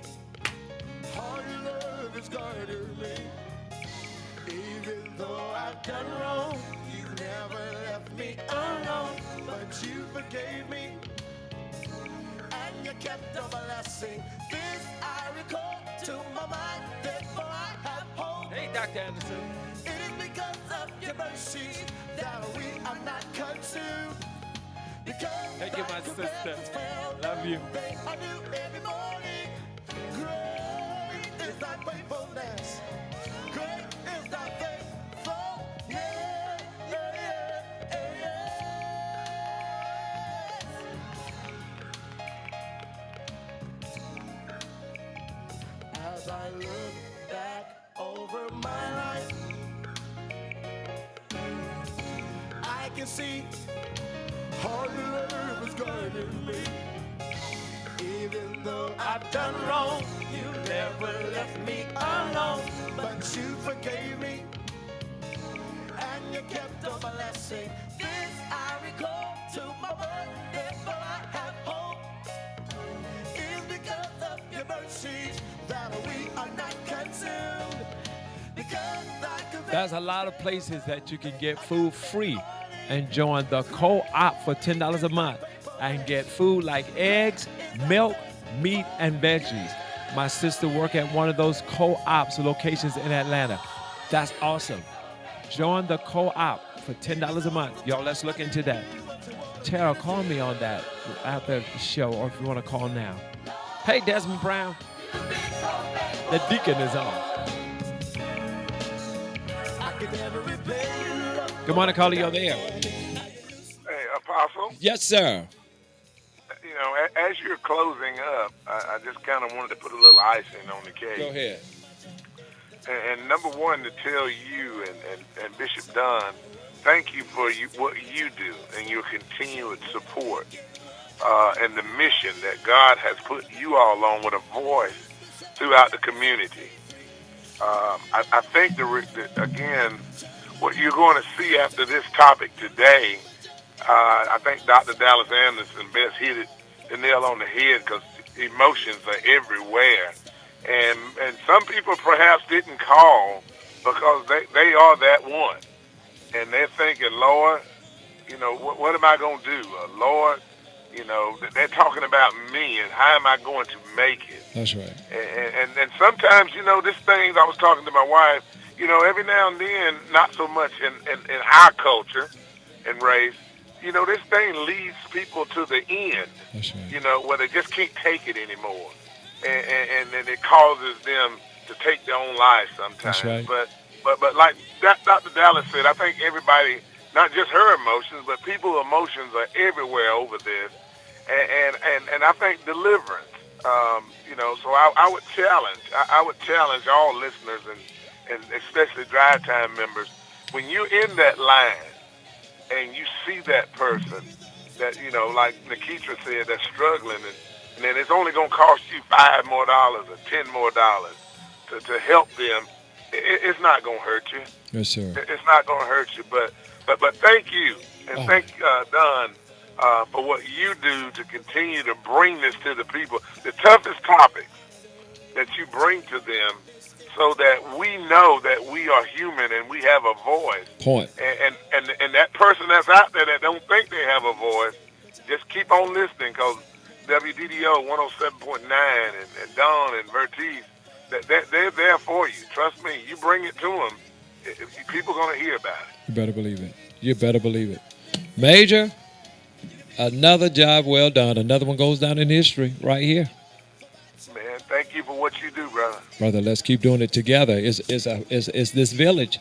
how your love has guarded me. Even though I've done wrong, you never left me alone. But you forgave me, and you kept a blessing. This I recall to my mind, therefore I have hope. Hey, Dr. Anderson. It is because of your mercy that we are not consumed. Because thank you, my sister. Love you. They are new every morning. Great is thy faithfulness. Great is thy can see all your love is guarding me. Even though I've done wrong, you never left me alone. But you forgave me, and you kept on blessing. This I recall to my birthday, for I have hope. It's because of your mercies that we are not consumed. Because I confess. There's a lot of places that you can get food free and join the co-op for $10 a month and get food like eggs, milk, meat, and veggies. My sister work at one of those co-ops locations in Atlanta. That's awesome. Join the co-op for $10 a month. Y'all, let's look into that. Tara, call me on that after the show, or if you want to call now. Hey, Desmond Brown. The deacon is on. Good morning, caller. You're there. Hey, Apostle. Yes, sir. You know, as you're closing up, I just kind of wanted to put a little icing on the cake. Go ahead. And number one, to tell you and Bishop Dunn, thank you for what you do and your continued support and the mission that God has put you all on with a voice throughout the community. I think, again, what you're going to see after this topic today, I think Dr. Dallas Anderson best hit the nail on the head, because emotions are everywhere. And some people perhaps didn't call because they are that one. And they're thinking, Lord, you know, what am I going to do? Lord, you know, they're talking about me and how am I going to make it? That's right. And sometimes, you know, this thing, I was talking to my wife, you know, every now and then, not so much in our culture and race, you know, this thing leads people to the end, That's right. you know, where they just can't take it anymore. And then it causes them to take their own lives sometimes. That's right. But like Dr. Dallas said, I think everybody, not just her emotions, but people's emotions are everywhere over this. And I think deliverance, you know, so I would challenge all listeners and especially drive time members, when you're in that line and you see that person that, you know, like Nikitra said, that's struggling, and then it's only going to cost you $5 more or $10 more to help them, it's not going to hurt you. Yes, sir. It's not going to hurt you. But thank you, and thank Don for what you do to continue to bring this to the people, the toughest topics that you bring to them, so that we know that we are human and we have a voice. Point. And that person that's out there that don't think they have a voice, just keep on listening, because WDDO 107.9 and Dawn and Vertise, they're there for you. Trust me. You bring it to them, people are going to hear about it. You better believe it. You better believe it. Major, another job well done. Another one goes down in history right here. Man, thank you for what you do, brother. Brother, let's keep doing it together. It's this village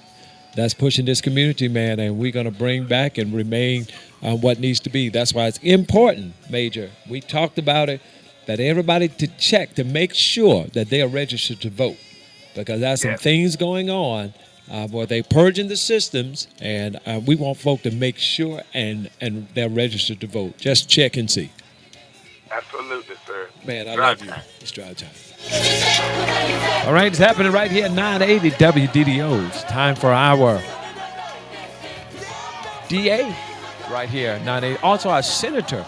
that's pushing this community, man, and we're going to bring back and remain what needs to be. That's why it's important, Major. We talked about it, that everybody to check to make sure that they are registered to vote, because there's some things going on where they purging the systems, and we want folk to make sure and they're registered to vote. Just check and see. Absolutely, sir. Man, I love you. It's drive time. All right, it's happening right here at 980 WDDO. It's time for our DA right here at 980. Also, our senator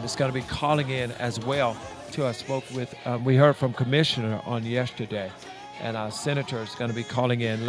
is going to be calling in as well. I spoke with, we heard from Commissioner on yesterday, and our senator is going to be calling in,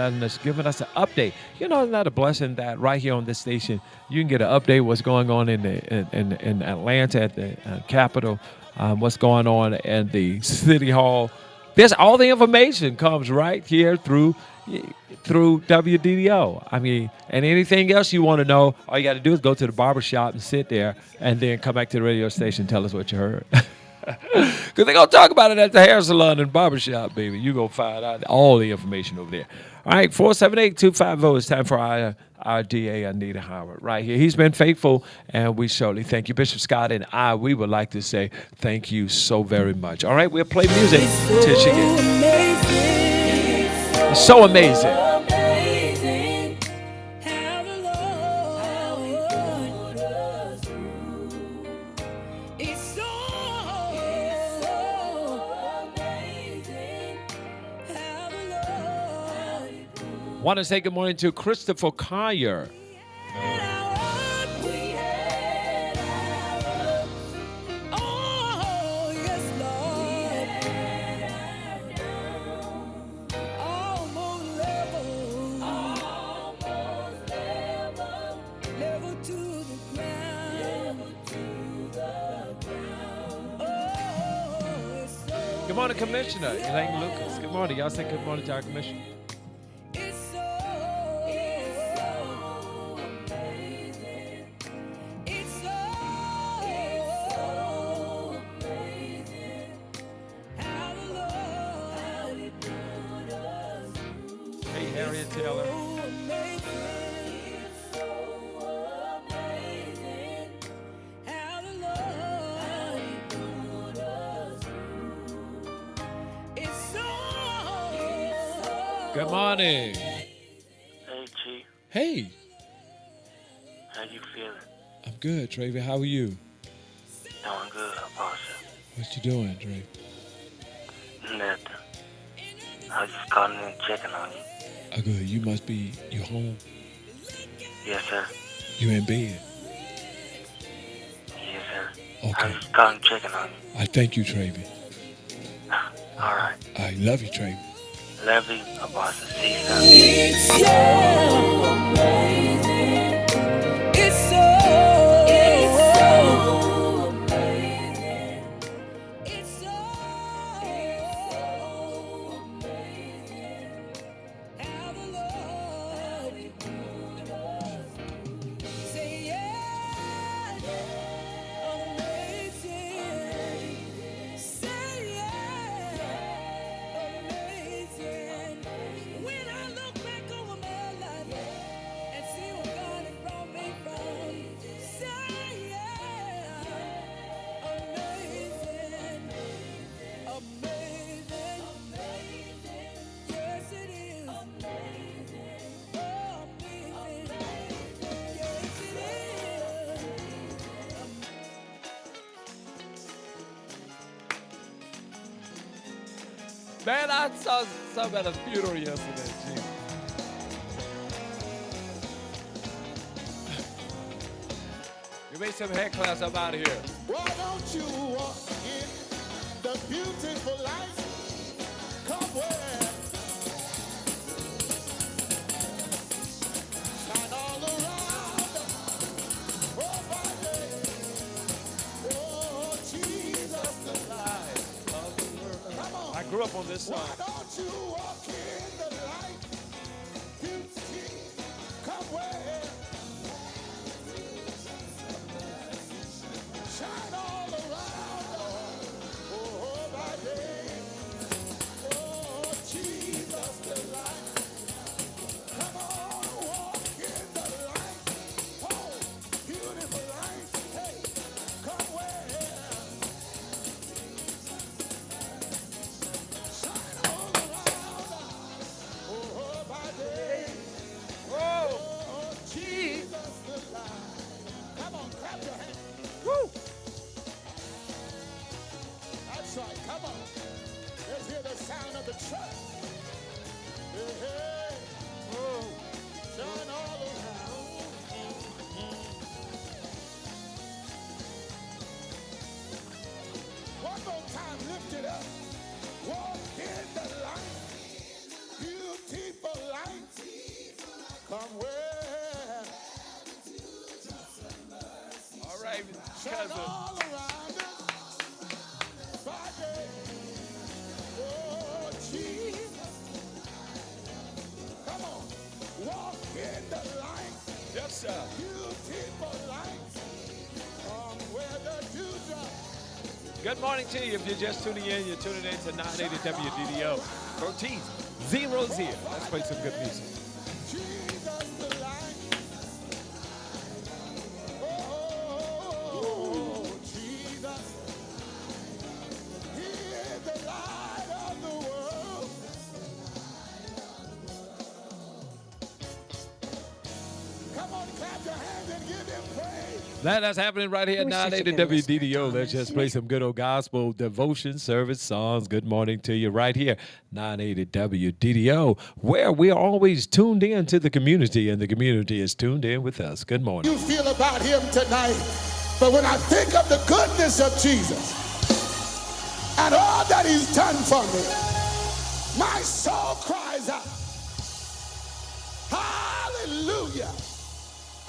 giving us an update. You know, isn't that a blessing that right here on this station, you can get an update what's going on in Atlanta at the Capitol, what's going on at the City Hall. There's all the information comes right here through WDDO. I mean, and anything else you want to know, all you got to do is go to the barbershop and sit there, and then come back to the radio station and tell us what you heard. Because they're going to talk about it at the hair salon and barbershop, baby. You're going to find out all the information over there. All right, 478-250. It's time for our DA, Anita Howard, right here. He's been faithful, and we surely thank you. Bishop Scott and we would like to say thank you so very much. All right, we'll play music till she gets. It's so amazing. Want to say good morning to Christopher Collier. Good morning, Commissioner Elaine Lucas. Good morning. Y'all say good morning to our commissioner. Hey, Harriet Taylor. Good morning. Hey, Chief. Hey. How you feeling? I'm good, Travy. How are you? Doing good, Apostle. What you doing, Dre? Nothing. I was just calling and checking on you. Oh, good. You must be, you home? Yes, sir. You in bed? Yes, sir. Okay. I was just calling and checking on you. I thank you, Travy. All right. I love you, Travy. Love you, Apostle. See you soon. It's so amazing. It's so amazing. It's so amazing. How the Lord is good. Say yeah, amazing. Say yeah, amazing. When I look back over my life and see where God has brought me from, say yeah, amazing, amazing, amazing. Yes, it is. Amazing, oh, amazing. Yes, it is. Man, I saw some at a funeral yesterday, Jesus. You made some head class up out of here. Why don't you walk in the beautiful light? Come where? Shine all around. Oh, my day. Oh, Jesus, the light of the world. Come on. I grew up on this song. Why don't you walk in the light? Beauty, come where? Shine all around. Oh, my day. Oh, Jesus, the light. Come on, walk in the light. Oh, beautiful light. Hey, come where? Shine all around. Oh, my day. Oh, Jesus, the light. Come on, clap your hands. Woo! That's right, come on. Let's hear the sound of the truck. Hey, hey. Oh, shine all around. One more time, lift it up. Walk in the light. Beautiful light. Come where? All right, Shine cousin. all around us. Body. Oh, Jesus. Come on. Walk in the light. Yes, sir. Beautiful light. Where the dewdrop. Good morning to you. If you're just tuning in, you're tuning in to 980 WDDO. Vertise, ROZIER. Let's play some good music. Jesus the light. Oh, Jesus. He is the light of the world. Come on, clap your hands and give him praise. That's happening right here at 980 WDDO. Let's just play some good old gospel devotion service songs. Good morning to you right here, 980 WDDO, where we are always tuned in to the community, and the community is tuned in with us. Good morning. You feel about him tonight, but when I think of the goodness of Jesus and all that he's done for me, my soul cries out, hallelujah.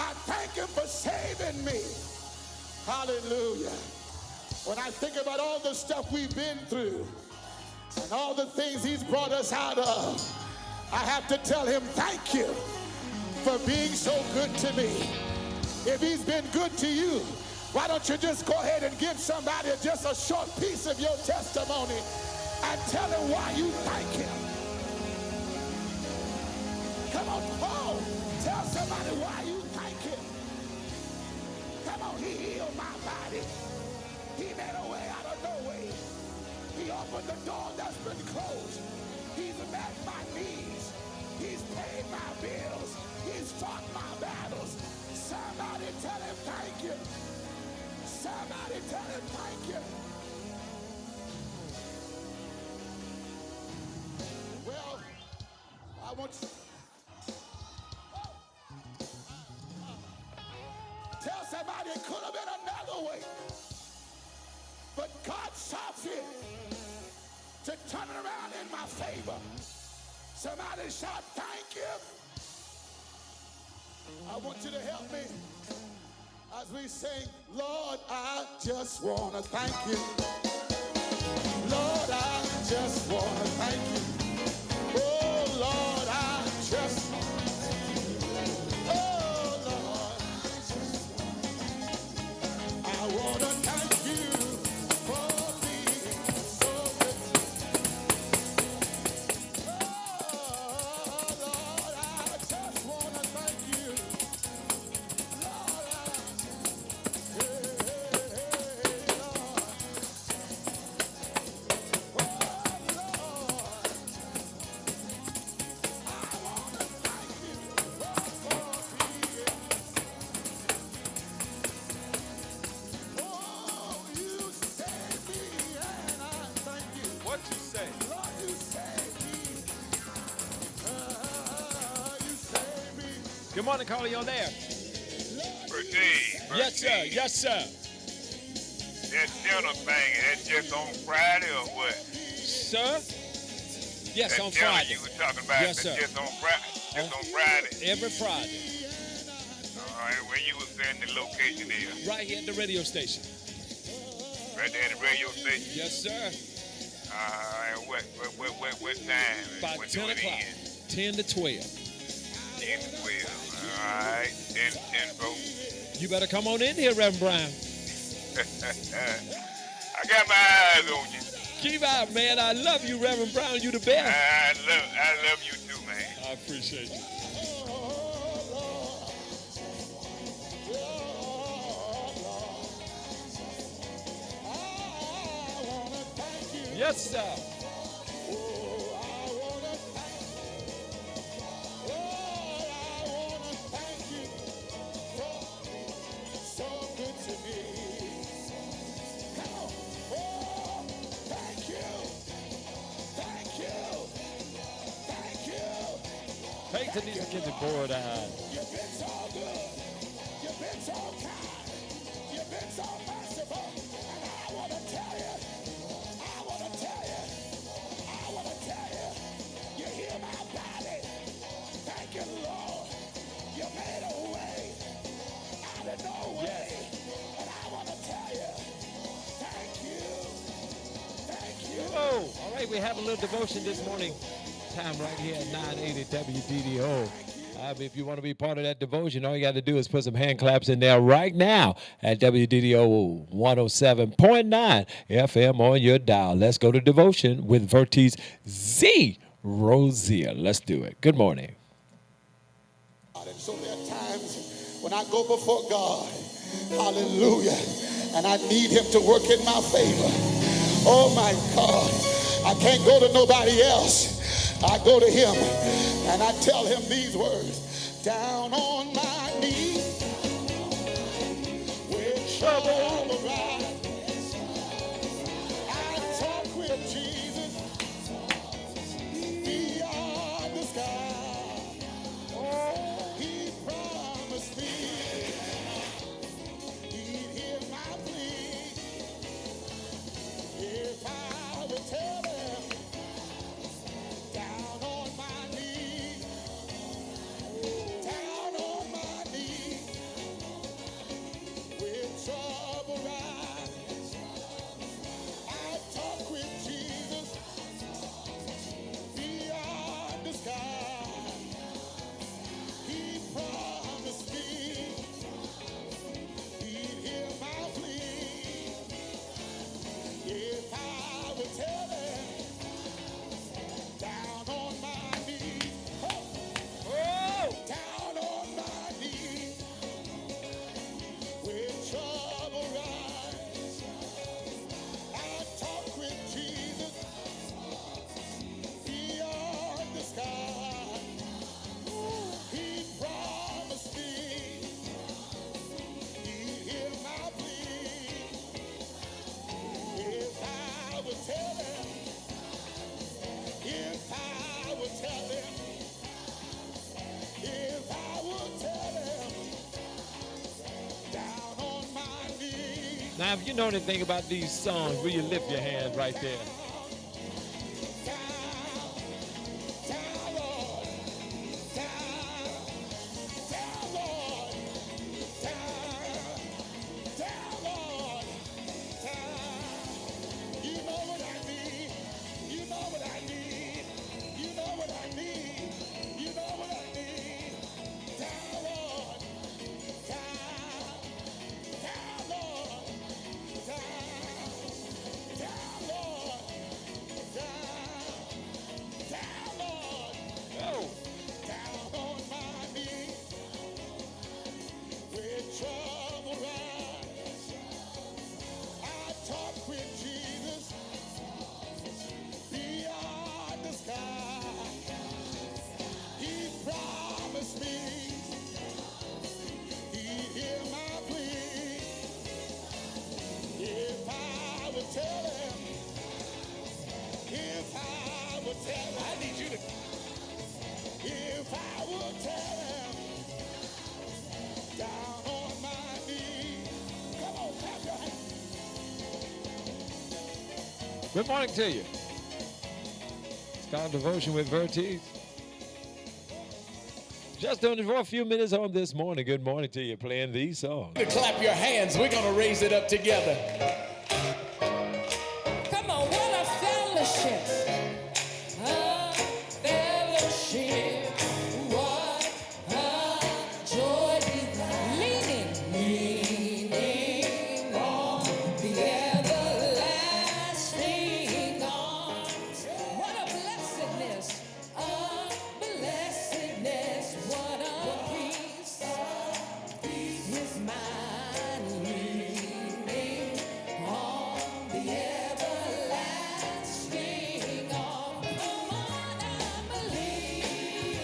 I thank him for saving me. Hallelujah. When I think about all the stuff we've been through and all the things he's brought us out of, I have to tell him thank you for being so good to me. If he's been good to you, why don't you just go ahead and give somebody just a short piece of your testimony and tell him why you thank him. Come on, Paul, tell somebody why you thank him. Come on, he healed my body. He made a way out of no way. He opened the door that's been closed. He's met my needs. He's paid my bills. He's fought my battles. Somebody tell him thank you. Somebody tell him thank you. Well, I want you. Tell somebody it could have been another way. But God saw fit to turn it around in my favor. Somebody shout, thank you. I want you to help me as we sing, Lord, I just want to thank you. Lord, I just want to thank you. Oh, Lord, I just want to thank you. Oh, Lord, I want to thank you for being so good. Oh, Lord, I just want to thank you. What you say? Good morning, caller. You on there? Vertise. Yes, sir. Yes, sir. That dinner thing, that's just on Friday or what? Sir? Yes, That on dinner Friday. you were talking about, Yes, that's sir. just on Friday. Just on Friday. Every Friday. All right, where you was saying the location is? Right here at the radio station. Right there at the radio station. Yes, sir. All right, what time? About What 10 do it o'clock. end? 10 to 12. 10 to 12. All right, 10 folks. You better come on in here, Reverend Brown. I got my eyes on you. Keep out, man. I love you, Reverend Brown. You the best. I love you too, man. I appreciate you. Yes, sir. Peyton needs to get the board out. You've been so good. You've been so kind. You've been so merciful. And I want to tell you, you heal my body. Thank you, Lord. You made a way out of no way. And I want to tell you, thank you. Thank you. Oh, all right. We have a little devotion this morning. Time right here at 980 WDDO. If you want to be part of that devotion, all you got to do is put some hand claps in there right now at WDDO 107.9 FM on your dial. Let's go to devotion with Vertise Z. ROZIER. Let's do it. Good morning. And so there are times when I go before God, hallelujah, and I need him to work in my favor. Oh my God, I can't go to nobody else. I go to him and I tell him these words. Down on my knees, trouble. I talk with Jesus beyond the sky. Oh, he promised me he'd hear my plea if I would tell him down on my knees, down on my knees, with trouble rise. I talk with Jesus beyond the sky. He promised me he'd hear my plea if I would tell him down on my knees. Oh, down on my knees with trouble rise. I talk with Jesus beyond the sky. He promised me he'd hear my plea if I would tell him, if I would tell him, if I would tell him, down on my knees. Now, if you know anything about these songs, will you lift your hand right there? Down, Lord, down, down, Lord, down, Lord, down. You know what I need. You know what I need. You know what I need. You know what I need. Down, Lord, down, down, Lord, down, Lord, down, Lord. Oh. Down on my knees with trouble rise. I talk with Jesus beyond the sky. He promised me he'd hear my plea if I would tell him, if I would tell him. I need you to. If I would tell him down on my knees. Come on, clap your hands. Good morning to you. It's called Devotion with Vertise. Just doing it for a few minutes on this morning. Good morning to you, playing these songs. Clap your hands. We're going to raise it up together. Come on, what a fellowship. A fellowship. What a joy divine. Leaning on the everlasting arms. What a blessedness. A blessedness. What a peace. Is mine. Leaning on the everlasting arms. Come on, I believe.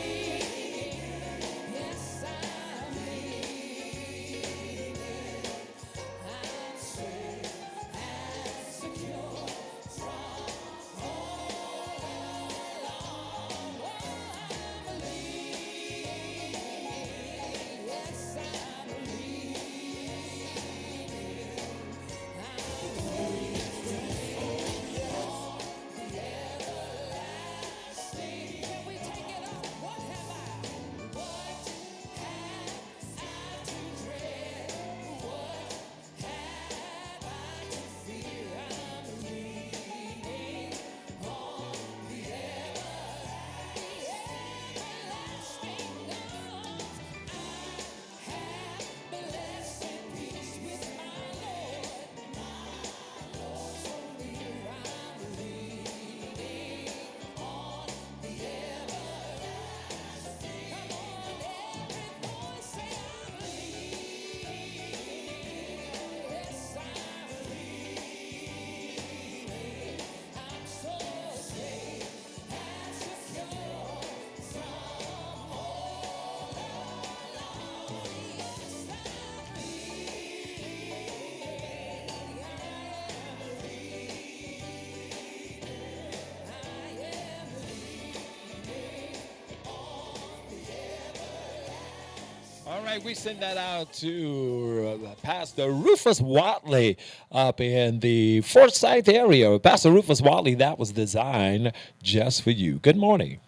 All right, we send that out to Pastor Rufus Watley up in the Forsyth area. Pastor Rufus Watley, that was designed just for you. Good morning.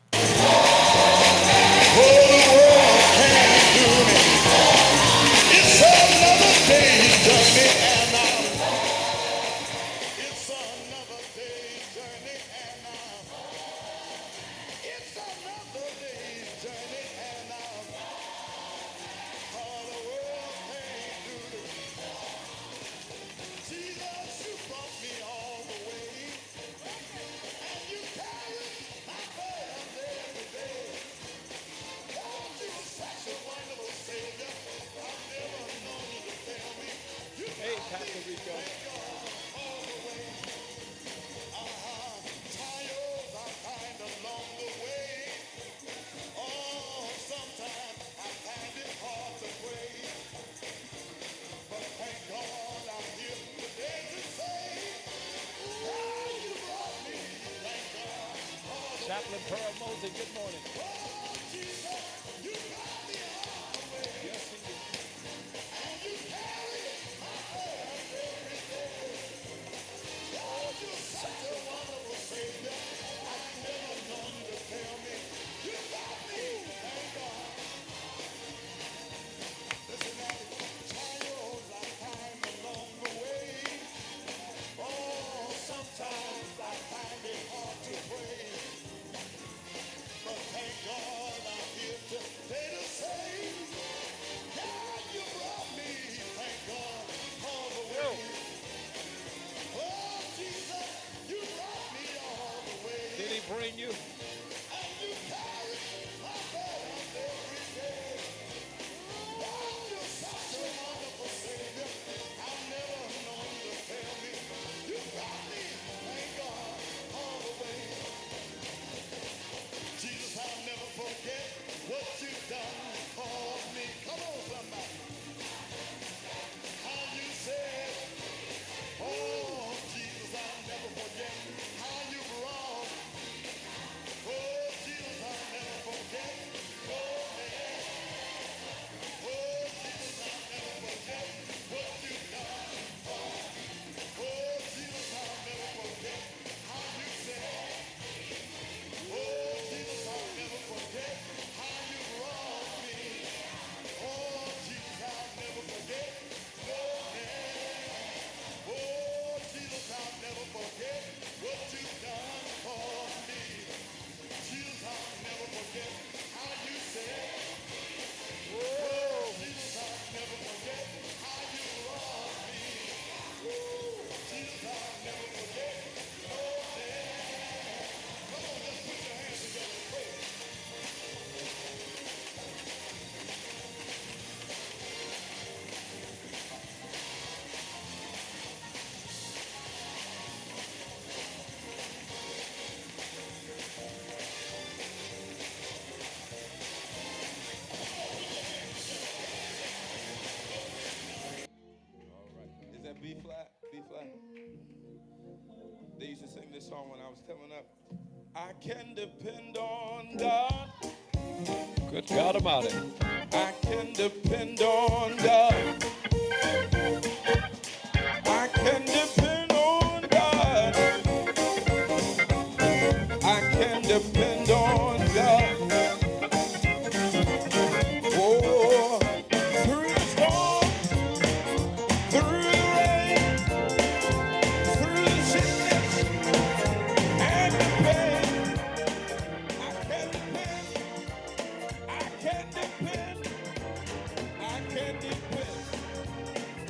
It's another day's journey and it's another day's journey and it's another day's journey and all the world can't do this. Jesus, you brought me all the way and you carry my burdens every day. Oh, Jesus, such a wonderful Savior. I've never known you to fail me. You Hey, Pastor Rico. trials I find along the way. Oh, sometimes I find it hard to pray. But thank God I'm here today to say, oh, you brought me, thank God. Chaplain Pearl Mosley, good morning. Oh, Jesus, you got me all the way. Yes, he did. And you carry my burdens every day. Oh, you're such a wonderful Savior. I've never known you to fail me. You got me, thank God. Listen, now, trials I find along the way. Oh, sometimes I find it hard to pray. But thank God I'm here today to say, God, you brought me, thank God, all the way. Oh, Jesus, you brought me all the way. Did he bring you? And you carry my burdens every day. Oh, you're such a wonderful Savior. I've never known you to fail me. You brought me, thank God, all the way. Jesus, I'll never forget what you've done for me. Come on, somebody. How you said, oh, Jesus, I'll never forget how you brought. Oh, Jesus, I'll never forget. Oh, man. Oh, Jesus, I'll never forget what you've done for me. Oh, Jesus, I'll never forget how you said. Oh, Jesus, I'll never forget how you brought me. Oh, Jesus, I'll never forget. No, man. Oh, Jesus, I'll never forget what you've done for me. Jesus, I'll never forget how you said. Oh, Jesus, I'll never forget how you brought me. Jesus, I'll never forget. No, man. Come on, let's put your hands together and pray. All right. Is that B flat? B flat? They used to sing this song when I was coming up. I can depend on God. Good God Almighty. I can depend on God.